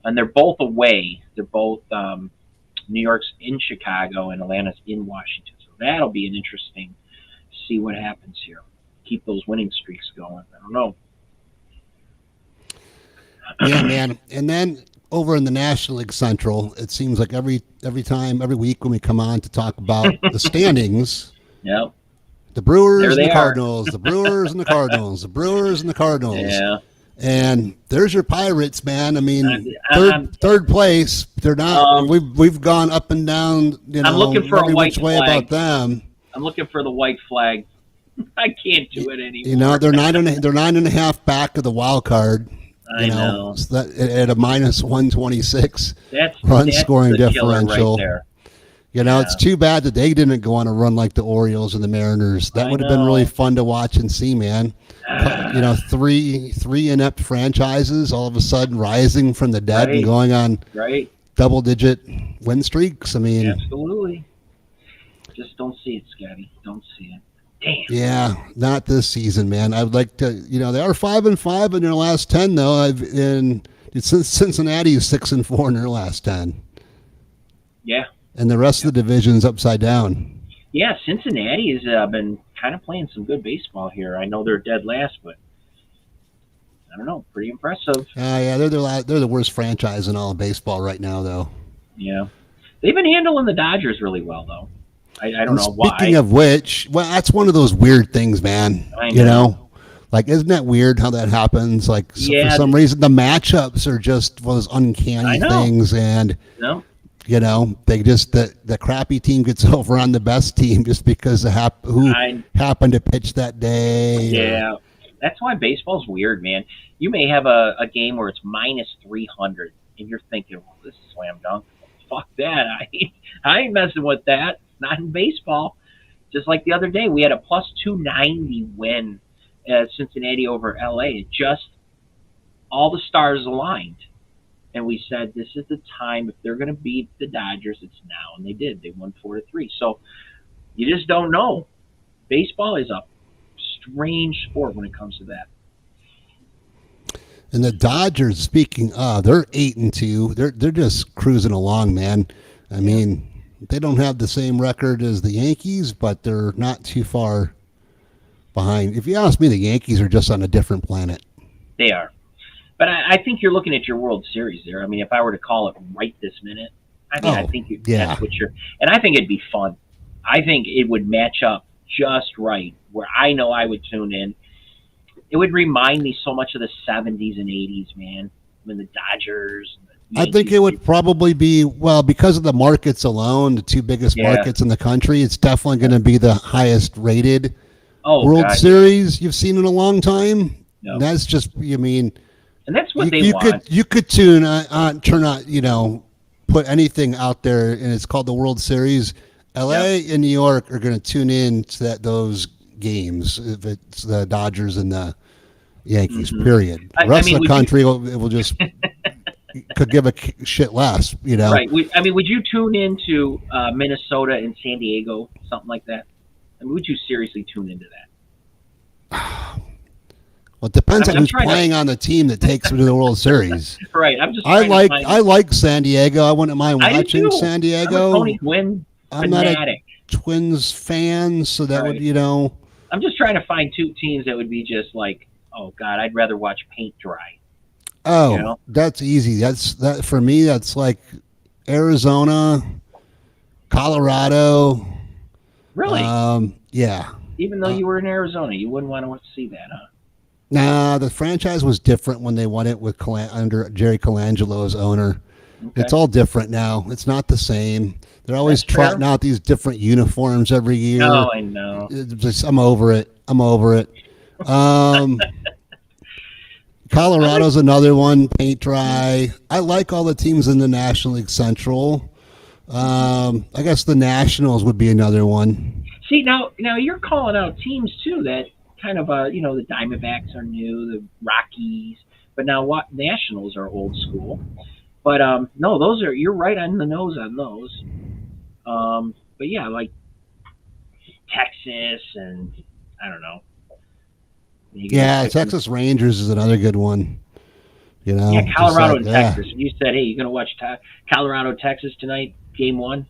And they're both away. They're both New York's in Chicago and Atlanta's in Washington. So that'll be an interesting. See what happens here. Keep those winning streaks going. I don't know. Yeah, man. And then over in the National League Central, it seems like every week when we come on to talk about the standings, the Brewers and the Cardinals, the Brewers and the Cardinals, the Brewers and the Cardinals. Yeah. And there's your Pirates, man. I mean, third place. They're not. We've gone up and down. You know, I'm looking for a white way flag about them. I'm looking for the white flag. I can't do it anymore. You know, they're 9.5 back of the wild card. I know. So that, at a -126 that's scoring differential. Right there. You know, it's too bad that they didn't go on a run like the Orioles and the Mariners. That would have been really fun to watch and see, man. You know, three inept franchises all of a sudden rising from the dead and going on double-digit win streaks. I mean, absolutely. Just don't see it, Scotty. Don't see it. Damn. Yeah, not this season, man. I'd like to. You know, they are 5-5 in their last 10, though. Since Cincinnati is 6-4 in their last 10. Yeah. And the rest of the division's upside down. Yeah, Cincinnati has been kind of playing some good baseball here. I know they're dead last, but I don't know, pretty impressive. Yeah, they're the worst franchise in all of baseball right now, though. Yeah, they've been handling the Dodgers really well, though. I don't know why. Speaking of which, well, that's one of those weird things, man. I know. You know, like, isn't that weird how that happens? Like, for some reason, the matchups are just those uncanny things, and you know, they just the crappy team gets over on the best team just because of who happened to pitch that day. Yeah, that's why baseball's weird, man. You may have a game where it's -300, and you're thinking, well, this is slam dunk. Fuck that. I ain't messing with that. Not in baseball. Just like the other day, we had a +290 win at Cincinnati over LA. Just all the stars aligned. And we said, this is the time. If they're going to beat the Dodgers, it's now. And they did. They won 4-3. So you just don't know. Baseball is a strange sport when it comes to that. And the Dodgers, speaking of, they're 8-2. They're just cruising along, man. I mean, they don't have the same record as the Yankees, but they're not too far behind. If you ask me, the Yankees are just on a different planet. They are. But I think you're looking at your World Series there. I mean, if I were to call it right this minute, I think that's what you're – and I think it'd be fun. I think it would match up just right where I know I would tune in. It would remind me so much of the 70s and 80s, man, when the Dodgers – I think it would probably be, well, because of the markets alone, the two biggest markets in the country, it's definitely going to be the highest rated World Series you've seen in a long time. No. And that's just, I mean, and that's what they want. You could turn on, you know, put anything out there, and it's called the World Series. LA and New York are going to tune in to those games if it's the Dodgers and the Yankees. Period. The rest of the country will just could give a shit less. Right. Would you tune into Minnesota and San Diego, something like that? Would you seriously tune into that? Well, it depends on who's playing on the team that takes them to the World Series. Right. I like San Diego. I wouldn't mind watching San Diego. I'm a Tony Gwynn I'm not a Twins fan, so that would, I'm just trying to find two teams that would be just like, oh God, I'd rather watch paint dry. Oh, that's easy. That for me. That's like Arizona, Colorado. Really? Yeah. Even though you were in Arizona, you wouldn't want to see that, huh? Nah, the franchise was different when they won it with under Jerry Colangelo as owner. Okay. It's all different now. It's not the same. They're always trotting out these different uniforms every year. Oh, I know. I'm over it. Colorado's another one, paint dry. I like all the teams in the National League Central. I guess the Nationals would be another one. See, now you're calling out teams too that kind of the Diamondbacks are new, the Rockies, but now Nationals are old school. But no, you're right on the nose on those. But yeah, like Texas and I don't know. Yeah, Texas Rangers is another good one. Yeah, Colorado and Texas. You said, hey, you're going to watch Colorado, Texas tonight, game 1.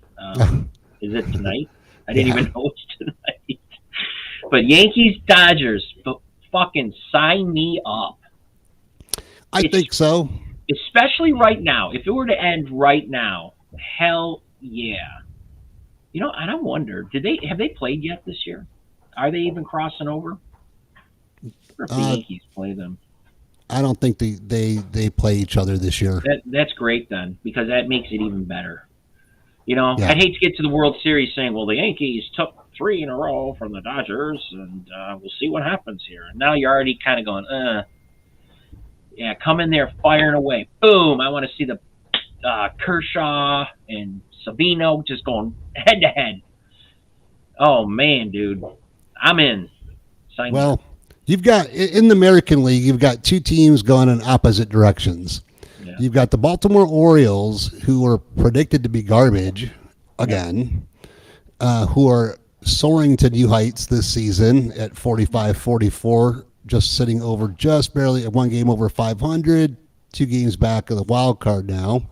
Is it tonight? I didn't even know it's tonight. But Yankees, Dodgers, fucking sign me up. I think so. Especially right now. If it were to end right now, hell yeah. And I wonder, have they played yet this year? Are they even crossing over? Or if the Yankees play them? I don't think they play each other this year. That's great then, because that makes it even better. I'd hate to get to the World Series saying, well, the Yankees took 3 in a row from the Dodgers, and we'll see what happens here. And now you're already kind of going, yeah, come in there firing away. Boom, I want to see the Kershaw and Sabino just going head-to-head. Oh, man, dude. I'm in. Sign me up. You've got, in the American League, you've got two teams going in opposite directions. Yeah. You've got the Baltimore Orioles, who are predicted to be garbage again, who are soaring to new heights this season at 45-44, just sitting over just barely at 1 game over 500, 2 games back of the wild card now.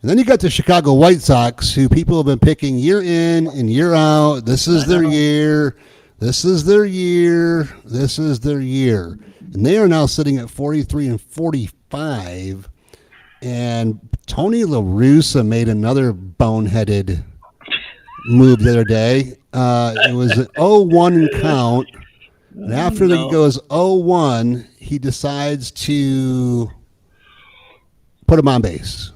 And then you got the Chicago White Sox, who people have been picking year in and year out. This is their year. This is their year. This is their year. And they are now sitting at 43-45. And Tony La Russa made another boneheaded move the other day. It was an 0-1 count. And after he goes 0-1, he decides to put him on base.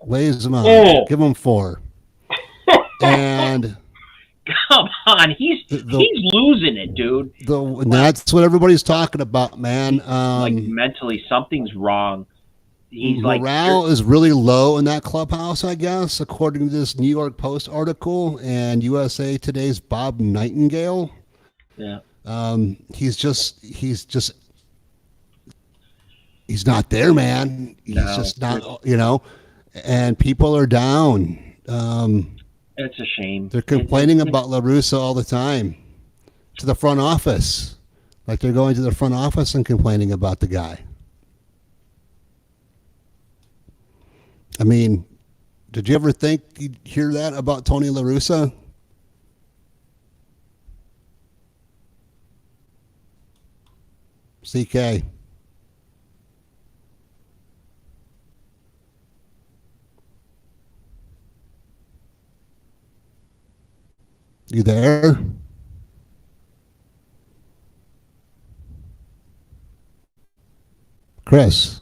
Lays him on. Give him 4. And... Come on, he's losing it, dude. And that's what everybody's talking about, man. Like mentally, something's wrong. He's morale is really low in that clubhouse, I guess, according to this New York Post article and USA Today's Bob Nightingale. Yeah. He's not there, man. He's just not, and people are down. It's a shame. They're complaining about La Russa all the time to the front office. Like they're going to the front office and complaining about the guy. I mean, did you ever think you'd hear that about Tony La Russa? CK. You there? Chris,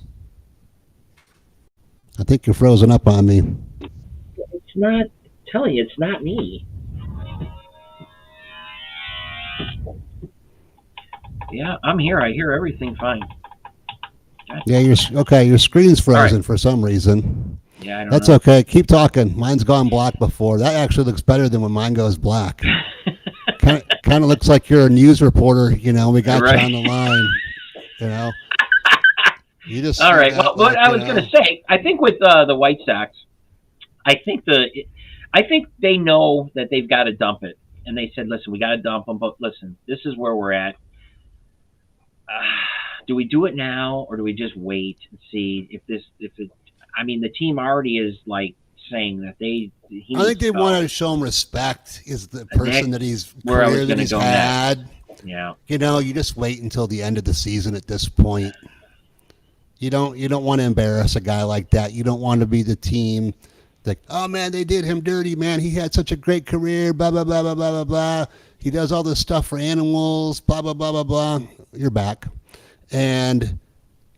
I think you're frozen up on me. It's not, I'm telling you, it's not me. Yeah, I'm here. I hear everything fine. Yeah, your screen's frozen for some reason. Yeah, I don't That's know. okay. Keep talking. Mine's gone black before. That actually looks better than when mine goes black. Kind of looks like you're a news reporter. We got you on the line. You know, you just all right. Well, what I was going to say, I think with the White Sox, I think they know that they've got to dump it, and they said, "Listen, we got to dump them." But listen, this is where we're at. Do we do it now, or do we just wait and see if it? I mean, the team already is like saying that I think they wanted to show him respect. Is the person that he's had. Next. Yeah. You know, you just wait until the end of the season at this point. You don't want to embarrass a guy like that. You don't want to be the team that, oh man, they did him dirty, man. He had such a great career, blah blah blah blah blah blah blah. He does all this stuff for animals, blah blah blah blah blah. You're back. And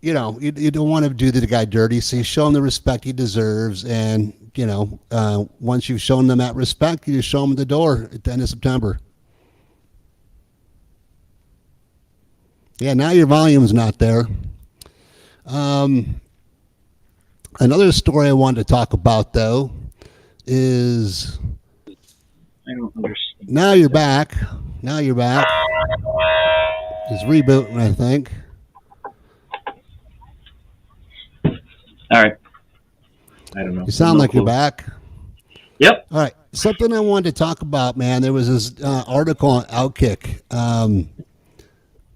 you know, you don't want to do the guy dirty, so you show him the respect he deserves, and you know, once you've shown them that respect, you just show him the door at the end of September. Yeah, now your volume's not there. Another story I wanted to talk about, though, is I don't understand. Now you're back. It's rebooting, I think. All right. I don't know. You sound like you're back. Yep. All right. Something I wanted to talk about, man. There was this article on Outkick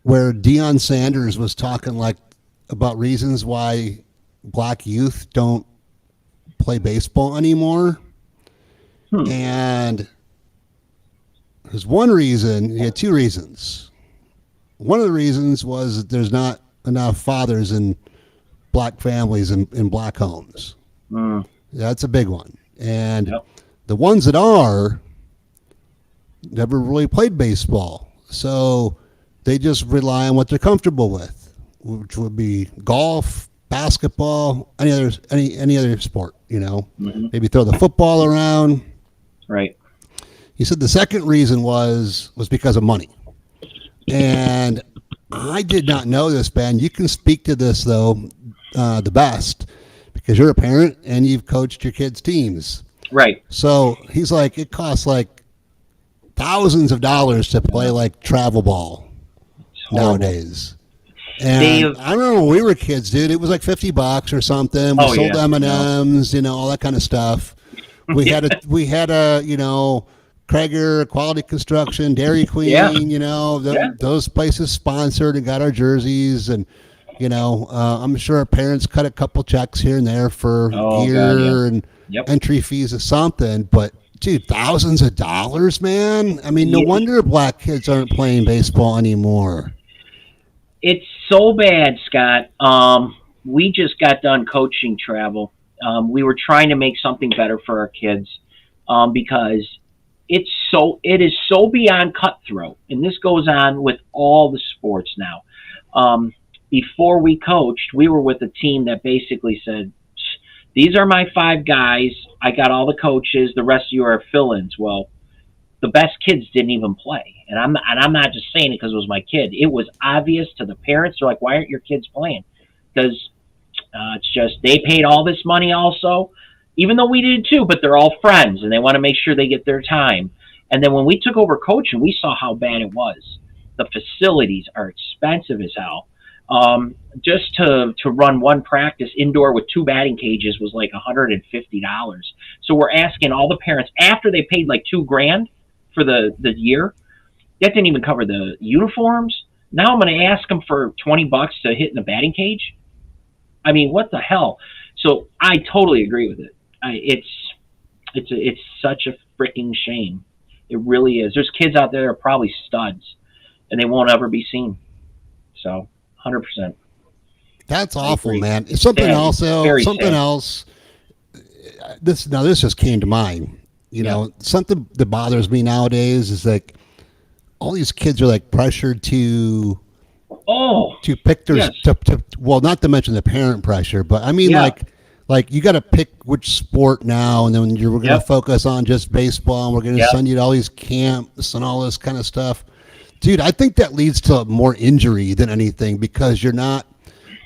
where Deion Sanders was talking about reasons why black youth don't play baseball anymore. And there's one reason. He had two reasons. One of the reasons was that there's not enough fathers in black families in black homes. That's a big one. And the ones that are never really played baseball. So they just rely on what they're comfortable with, which would be golf, basketball, any other sport, you know. Maybe throw the football around. Right. He said the second reason was because of money. And I did not know this, Ben. You can speak to this, though, the best, because you're a parent and you've coached your kids' teams. Right. So he's like, it costs like thousands of dollars to play like travel ball nowadays. And I remember when we were kids, dude, it was like $50 or something. We sold M&Ms, you know, all that kind of stuff. We had a, you know, Krager, Quality Construction, Dairy Queen, you know, those places sponsored and got our jerseys. And, you know, I'm sure our parents cut a couple checks here and there for gear and entry fees or something. But, dude, thousands of dollars, man. I mean, no wonder black kids aren't playing baseball anymore. It's so bad, Scott. We just got done coaching travel. We were trying to make something better for our kids because it is so beyond cutthroat. And this goes on with all the sports now. Before we coached, we were with a team that basically said, these are my 5 guys. I got all the coaches. The rest of you are fill-ins. Well, the best kids didn't even play. And I'm not just saying it because it was my kid. It was obvious to the parents. They're like, why aren't your kids playing? Because it's just they paid all this money also, even though we did too, but they're all friends, and they want to make sure they get their time. And then when we took over coaching, we saw how bad it was. The facilities are expensive as hell. Just to run one practice indoor with 2 batting cages was like $150. So we're asking all the parents, after they paid like $2,000 for the year, that didn't even cover the uniforms. Now I'm going to ask them for $20 to hit in the batting cage. I mean, what the hell? So I totally agree with it. It's such a freaking shame. It really is. There's kids out there that are probably studs, and they won't ever be seen. So 100%. That's awful, man. Something else, though. Something else. This just came to mind. You know, something that bothers me nowadays is like all these kids are like pressured to pick their well, not to mention the parent pressure, but I mean like you got to pick which sport now, and then we're going to focus on just baseball, and we're going to send you to all these camps and all this kind of stuff. Dude, I think that leads to more injury than anything because you're not.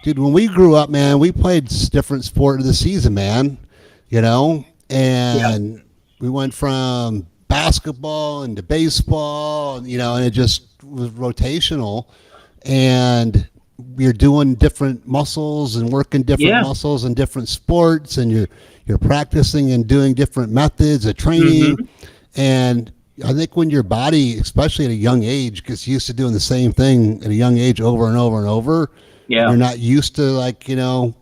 Dude, when we grew up, man, we played different sport of the season, man. You know, and we went from basketball into baseball, you know, and it just was rotational. And you're doing different muscles and working different muscles in different sports, and you're practicing and doing different methods of training. And I think when your body, especially at a young age, gets used to doing the same thing at a young age over and over and over, you're not used to, like,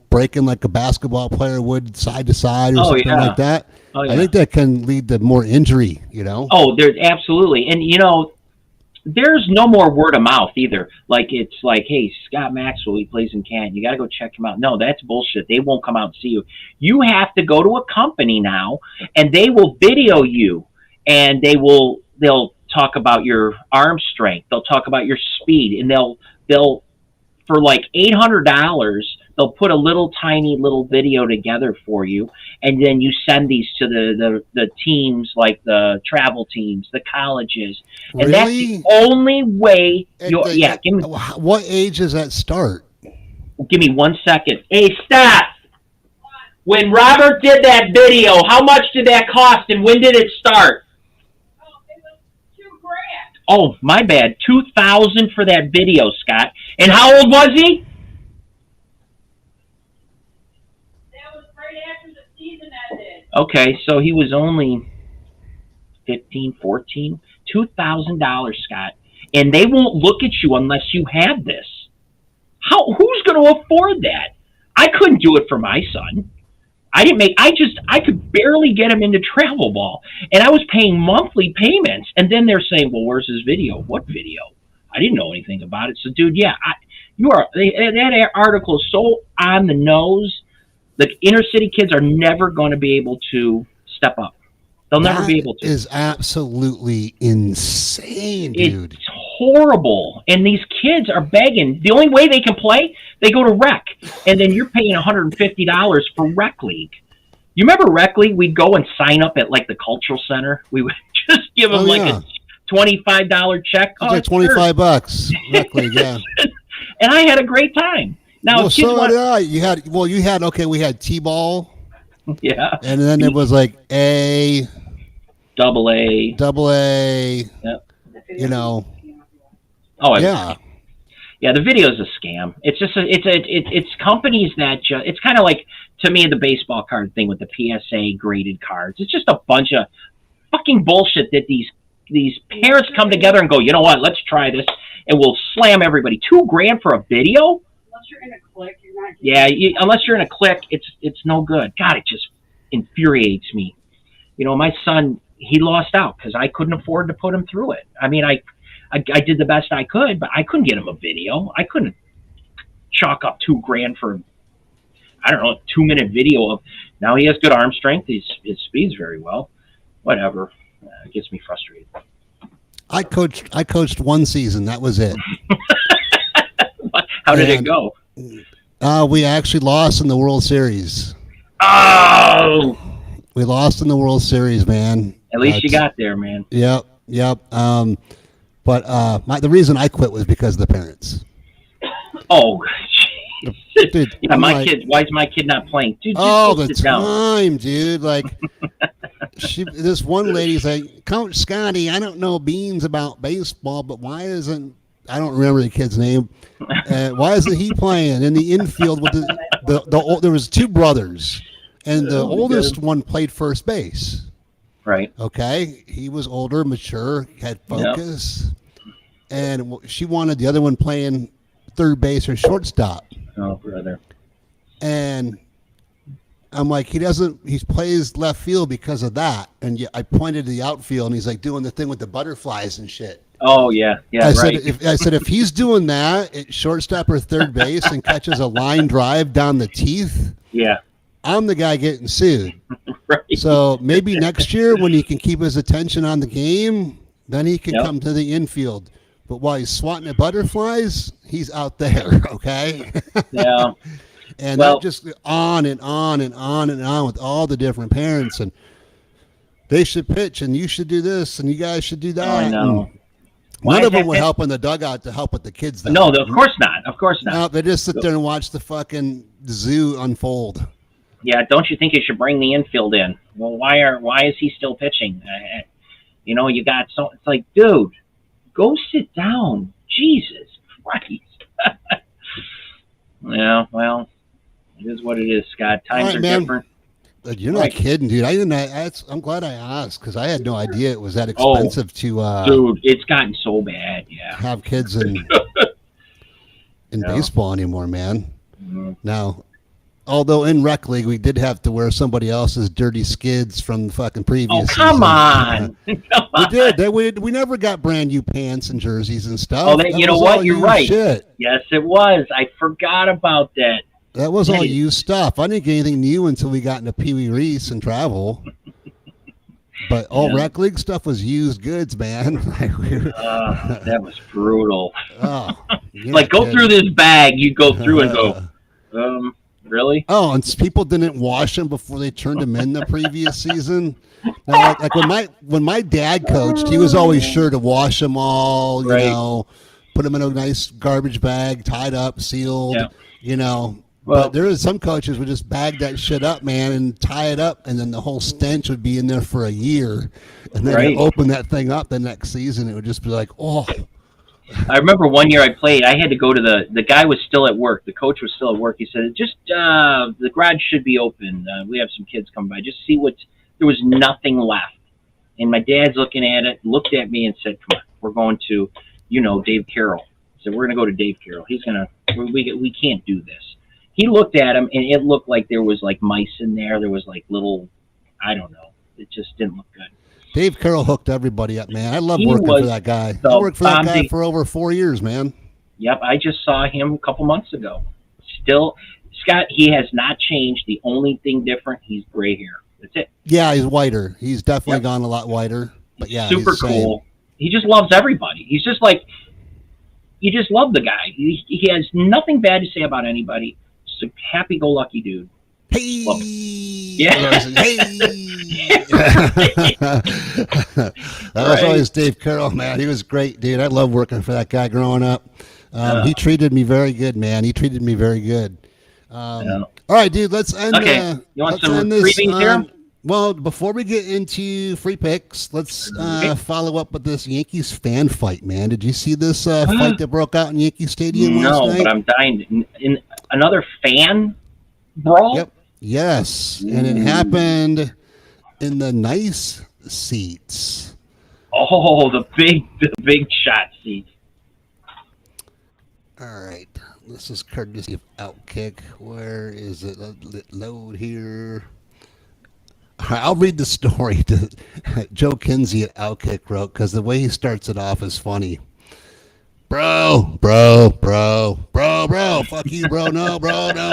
breaking like a basketball player would side to side or something like that. I think that can lead to more injury, Oh, there's absolutely. And, there's no more word of mouth either. Like, it's like, hey, Scott Maxwell, he plays in Canton. You got to go check him out. No, that's bullshit. They won't come out and see you. You have to go to a company now, and they will video you, and they'll talk about your arm strength. They'll talk about your speed, and they'll for like $800, they'll put a tiny little video together for you, and then you send these to the teams, like the travel teams, the colleges, and that's the only way. What age does that start? Give me 1 second. Hey, stop! When Robert did that video, how much did that cost, and when did it start? Oh, my bad. $2,000 for that video, Scott. And how old was he? That was right after the season ended. Okay, so he was only 15, 14. $2,000, Scott. And they won't look at you unless you have this. Who's going to afford that? I couldn't do it for my son. I could barely get him into travel ball, and I was paying monthly payments. And then they're saying, well, where's his video? What video? I didn't know anything about it. So, dude, that article is so on the nose. The inner city kids are never going to be able to step up. They'll never be able to. That is absolutely insane, dude. It's horrible. And these kids are begging. The only way they can play, they go to rec. And then you're paying $150 for rec league. You remember rec league? We'd go and sign up at like the cultural center. We would just give them a $25 check. It's like $25. Rec league, yeah. And I had a great time. Now, so did I. We had T-ball. Yeah. And then it was like A, double A. Yep. Oh, yeah. Yeah, the video is a scam. It's just it's companies that it's kind of like, to me, the baseball card thing with the PSA graded cards. It's just a bunch of fucking bullshit that these parents come together and go, you know what? Let's try this, and we'll slam everybody. $2,000 for a video? Unless you're in a clique, you're not. Unless you're in a clique, it's no good. God, it just infuriates me. My son, he lost out because I couldn't afford to put him through it. I mean, I did the best I could, but I couldn't get him a video. I couldn't chalk up $2,000 for, I don't know, a 2-minute video of. Now he has good arm strength. His speeds very well. Whatever, it gets me frustrated. I coached one season. That was it. How did it go? We actually lost in the World Series. Oh! We lost in the World Series, man. At least you got there, man. Yep. But the reason I quit was because of the parents. Oh, dude, yeah, kid. Why is my kid not playing? Dude, all the time, dude. Like, this one lady's like, Coach Scotty, I don't know beans about baseball, but why isn't, I don't remember the kid's name. Why isn't he playing in the infield with there was 2 brothers, and the oldest one played first base. Right. Okay. He was older, mature, had focus, and she wanted the other one playing third base or shortstop. Oh, brother. And I'm like, he plays left field because of that. And I pointed to the outfield, and he's like doing the thing with the butterflies and shit. Oh, yeah. Yeah, I said, if he's doing that at shortstop or third base and catches a line drive down the teeth, I'm the guy getting sued. Right. So maybe next year, when he can keep his attention on the game, then he can come to the infield. But while he's swatting at butterflies, he's out there, okay? Yeah. And that just on and on and on and on with all the different parents. And they should pitch, and you should do this, and you guys should do that. I know. None of them would help in the dugout to help with the kids, though. No, of course not. Of course not. No, they just sit there and watch the fucking zoo unfold. Yeah, don't you think you should bring the infield in? Well, why is he still pitching? You got it's like, dude, go sit down. Jesus Christ. Yeah, well, it is what it is, Scott. Times right, are man. different. You're not kidding, dude. I'm glad I asked because I had no idea it was that expensive to. Dude, it's gotten so bad. Yeah. Have kids in baseball anymore, man. Mm-hmm. Now, although in rec league we did have to wear somebody else's dirty skids from the fucking previous. Come season. on. Come on. We did. We never got brand new pants and jerseys and stuff. Oh, you know what? You're right. Shit. Yes, it was. I forgot about that. That was all used stuff. I didn't get anything new until we got into Pee Wee Reese and travel. But all rec league stuff was used goods, man. That was brutal. Oh, like go through this bag, you go through and go, really? Oh, and people didn't wash them before they turned them in the previous season. Now, like when my dad coached, he was always sure to wash them all. You know, put them in a nice garbage bag, tied up, sealed. Yeah. You know. Well, but there is some coaches would just bag that shit up, man, and tie it up, and then the whole stench would be in there for a year. And then you open that thing up the next season, it would just be like, oh. I remember one year I played, I had to go to the guy was still at work. The coach was still at work. He said, just the garage should be open. We have some kids coming by. Just see there was nothing left. And my dad's looking at it, looked at me and said, come on, we're going to, Dave Carroll. He said, we're going to go to Dave Carroll. He's going to, we can't do this. He looked at him, and it looked like there was, like, mice in there. There was, like, little, I don't know. It just didn't look good. Dave Carroll hooked everybody up, man. I love working for that guy. I worked for that guy for over 4 years, man. Yep, I just saw him a couple months ago. Still, Scott, he has not changed. The only thing different, he's gray hair. That's it. Yeah, he's whiter. He's definitely gone a lot whiter. But yeah, super cool. He just loves everybody. He's just like, you just love the guy. He has nothing bad to say about anybody. Just a happy-go-lucky dude. Hey! Yeah. Hey! That was always Dave Carroll, man. He was great, dude. I love working for that guy growing up. He treated me very good, man. He treated me very good. All right, dude, let's end, you want some freebies here? Well, before we get into free picks, let's follow up with this Yankees fan fight, man. Did you see this fight that broke out in Yankee Stadium last night? No, but I'm dying. In another fan brawl? Yep. Yes, and it happened in the nice seats. Oh, the big shot seats. All right, this is courtesy of Outkick. Where is it? Let load here. I'll read the story to Joe Kinsey at Outkick wrote because the way he starts it off is funny. Bro, fuck you, bro, no,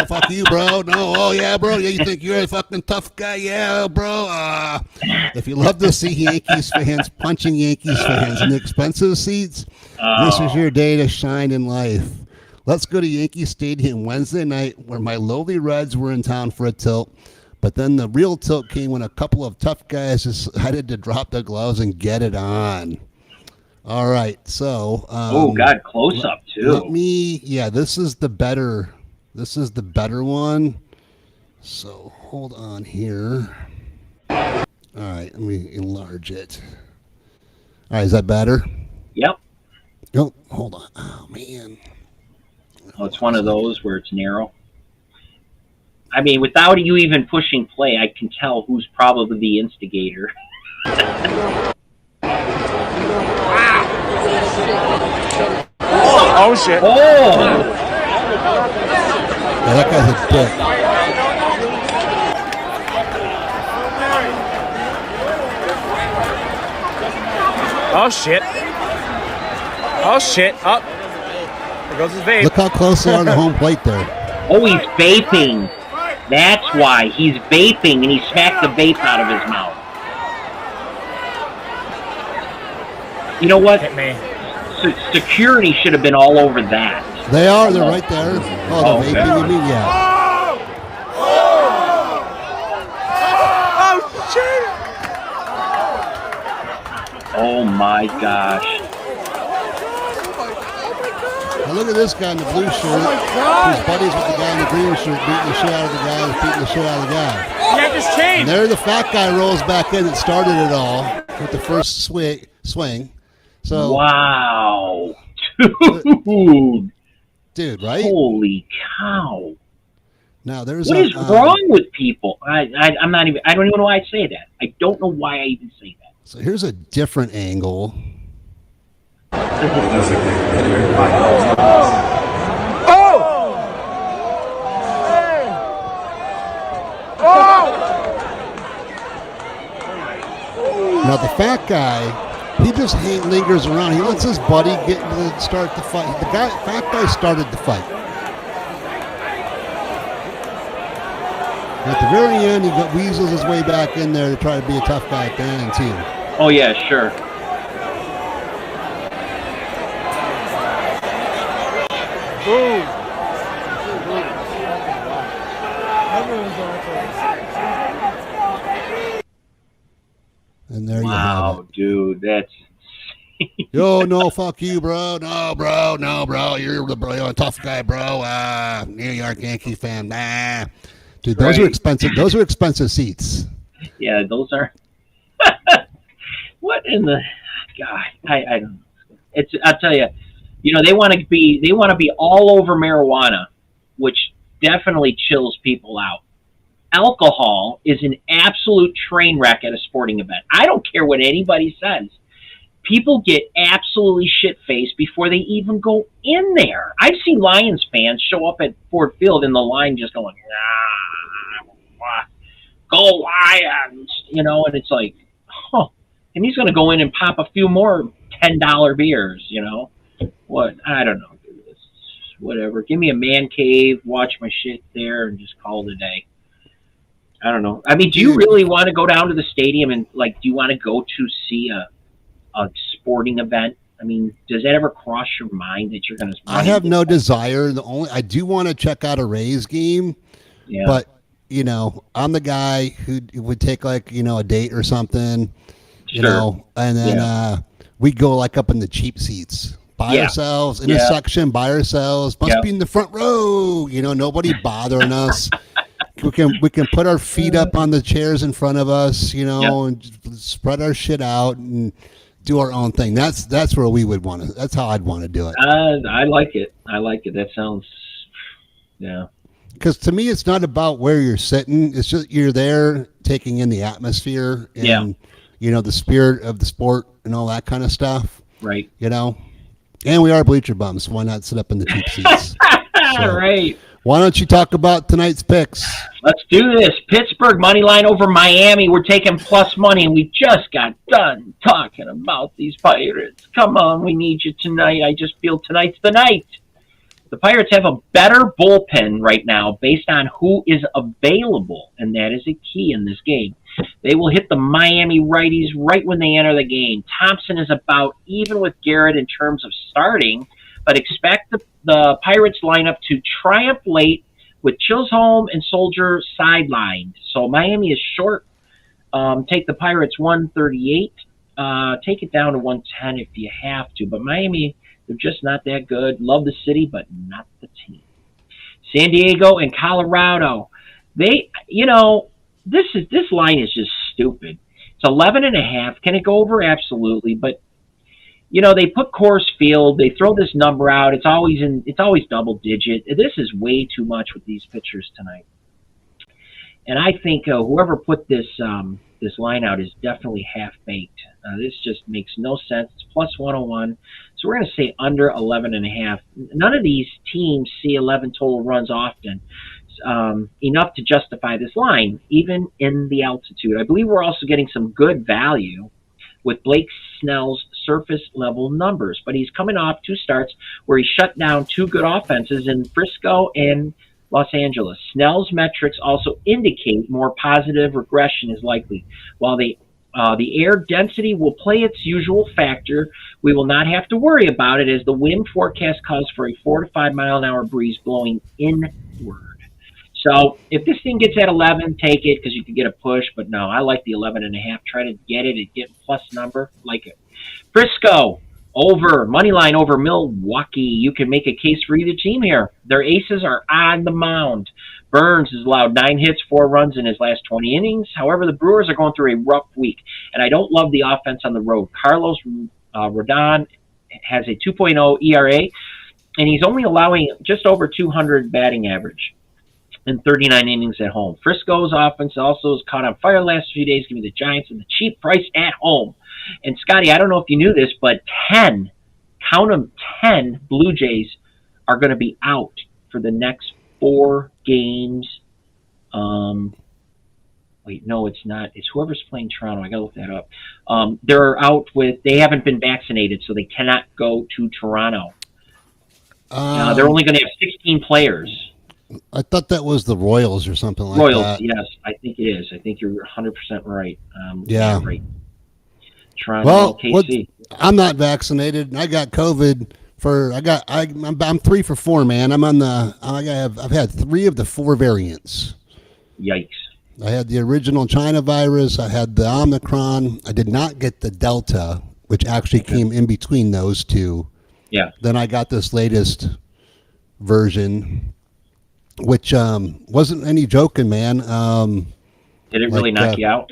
fuck you, bro, no, oh yeah, bro, yeah, you think you're a fucking tough guy, yeah, bro, if you love to see Yankees fans punching Yankees fans in the expensive seats, this is your day to shine in life. Let's go to Yankee Stadium Wednesday night where my lowly Reds were in town for a tilt, but then the real tilt came when a couple of tough guys decided to drop their gloves and get it on. All right, so God, close up too. This is the better one. So hold on here. All right, let me enlarge it. All right, is that better? Yep. Oh, hold on. Oh man. Oh, it's one of those where it's narrow. I mean, without you even pushing play, I can tell who's probably the instigator. Oh shit! Oh! Yeah, that guy's a dick. Oh shit! Oh shit! Up! There goes his vape. Look how close they are to home plate there. Oh, he's vaping. That's why he's vaping, and he smacked the vape out of his mouth. You know what? Hit me. Security should have been all over that. They are. They're right there. Oh, the vaping, you mean? Yeah. Oh, shit! Oh, my gosh. Now look at this guy in the blue shirt. Who's buddies with the guy in the green shirt beating the shit out of the guy who's beating the shit out of the guy. Yeah, just changed. And there the fat guy rolls back in that started it all with the first swing. So wow. Dude. dude, right? Holy cow. Now there's What is wrong with people? I don't even know why I say that. I don't know why I even say that. So here's a different angle. Now the fat guy, he just lingers around. He lets his buddy get to start the fight. Fat guy started the fight. At the very end, he weasels his way back in there to try to be a tough guy at the end too. Oh yeah, sure. Boom. And there you have Wow, it. dude, that's Yo, no, fuck you, bro. No, bro. You're a tough guy, bro. New York Yankee fan. Nah. Dude, those are Right. expensive. Those are expensive seats. yeah, those are. What in the God? I don't know. I'll tell you, they want to be all over marijuana, which definitely chills people out. Alcohol is an absolute train wreck at a sporting event. I don't care what anybody says. People get absolutely shit-faced before they even go in there. I've seen Lions fans show up at Ford Field in the line just going, go Lions, and it's like, huh. And he's going to go in and pop a few more $10 beers, What? I don't know, dude. It's whatever. Give me a man cave, watch my shit there, and just call it a day. I don't know. I mean, do you really want to go down to the stadium and, do you want to go to see a sporting event? I mean, does that ever cross your mind that you're going to? I have no desire. I do want to check out a Rays game, but I'm the guy who would take a date or something, and then we go up in the cheap seats by ourselves in a section by ourselves. Must be in the front row. Nobody bothering us. We can put our feet up on the chairs in front of us, and just spread our shit out and do our own thing. That's where we would want to. That's how I'd want to do it. I like it. That sounds, Because to me, it's not about where you're sitting. It's just you're there taking in the atmosphere and the spirit of the sport and all that kind of stuff. Right. And we are Bleacher Bumz. So why not sit up in the cheap seats? Right. Why don't you talk about tonight's picks? Let's do this. Pittsburgh money line over Miami. We're taking plus money, and we just got done talking about these Pirates. Come on, we need you tonight. I just feel tonight's the night. The Pirates have a better bullpen right now based on who is available, and that is a key in this game. They will hit the Miami righties right when they enter the game. Thompson is about even with Garrett in terms of starting, but expect the Pirates lineup to triumph late with Chisholm and Soldier sidelined. So Miami is short. Take the Pirates 138. Take it down to 110 if you have to. But Miami, they're just not that good. Love the city, but not the team. San Diego and Colorado. This line is just stupid. It's 11.5. Can it go over? Absolutely. But they put Coors Field. They throw this number out. It's always double digit. This is way too much with these pitchers tonight. And I think whoever put this line out is definitely half baked. This just makes no sense. It's plus 101. So we're going to say under 11.5. None of these teams see 11 total runs often. Enough to justify this line, even in the altitude. I believe we're also getting some good value with Blake Snell's surface level numbers, but he's coming off 2 starts where he shut down 2 good offenses in Frisco and Los Angeles. Snell's metrics also indicate more positive regression is likely. While the air density will play its usual factor, we will not have to worry about it as the wind forecast calls for a 4 to 5 mile an hour breeze blowing inward. So if this thing gets at 11, take it because you can get a push. But no, I like the 11.5. Try to get it and get plus number. Like it. Frisco over money line over Milwaukee. You can make a case for either team here. Their aces are on the mound. Burns has allowed 9 hits, 4 runs in his last 20 innings. However, the Brewers are going through a rough week, and I don't love the offense on the road. Carlos Rodon has a 2.0 ERA. and he's only allowing just over 200 batting average in 39 innings at home. Frisco's offense also is caught on fire the last few days, giving the Giants and the cheap price at home. And Scotty, I don't know if you knew this, but 10, count them, 10 Blue Jays are going to be out for the next 4 games. Wait, no, it's not. It's whoever's playing Toronto. I got to look that up. They haven't been vaccinated, so they cannot go to Toronto. They're only going to have 16 players. I thought that was the Royals or something like Royals, that. yes, I think it is. I think you're 100% right. Yeah. Right. Toronto, KC. I'm not vaccinated, and I got COVID. I'm 3 for 4, man. I've had 3 of the 4 variants. Yikes. I had the original China virus. I had the Omicron. I did not get the Delta, which actually came in between those 2. Yeah. Then I got this latest version, which wasn't any joking, man. Did it really knock you out?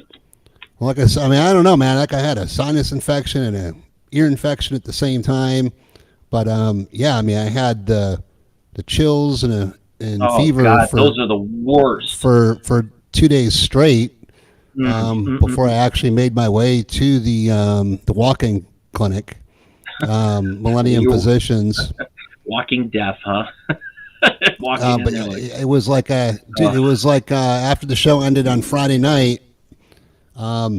Like I said, I don't know, man. Like I had a sinus infection and an ear infection at the same time. But I had the chills and fever. God, those are the worst. For 2 days straight before I actually made my way to the walking clinic, Millennium Physicians. Walking death, huh? But it was like after the show ended on Friday night, I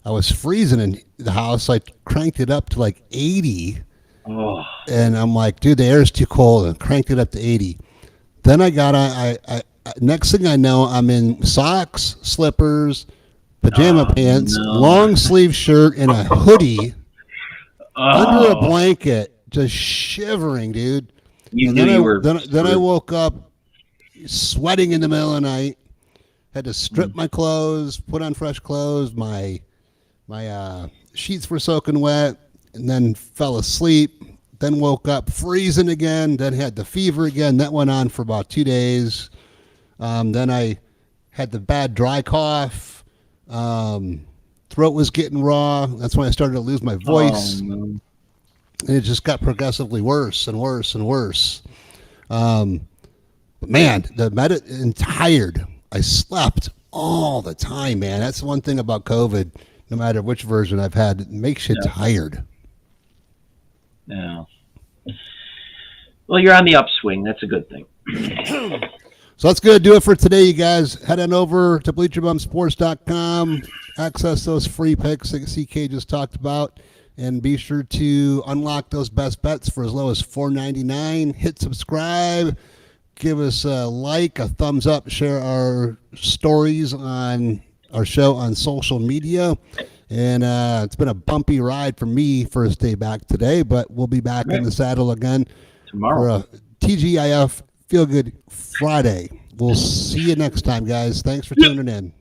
was freezing in the house. I cranked it up to like 80. Oh. And I'm like, dude, the air is too cold, and cranked it up to 80. Then next thing I know, I'm in socks, slippers, pajama pants, long sleeve shirt, and a hoodie under a blanket, just shivering, dude. Then I woke up sweating in the middle of the night. Had to strip my clothes, put on fresh clothes. My sheets were soaking wet, and then fell asleep. Then woke up freezing again. Then had the fever again. That went on for about 2 days. Then I had the bad dry cough. Throat was getting raw. That's when I started to lose my voice. And it just got progressively worse and worse and worse. But man, and tired. I slept all the time, man. That's the one thing about COVID. No matter which version I've had, it makes you tired. Yeah. Well, you're on the upswing. That's a good thing. So that's going to do it for today, you guys. Head on over to BleacherBumsports.com. Access those free picks that CK just talked about. And be sure to unlock those best bets for as low as $4.99. Hit subscribe. Give us a like, a thumbs up. Share our stories on our show on social media. And it's been a bumpy ride for me first day back today, but we'll be back in the saddle again tomorrow for a TGIF Feel Good Friday. We'll see you next time, guys. Thanks for tuning in.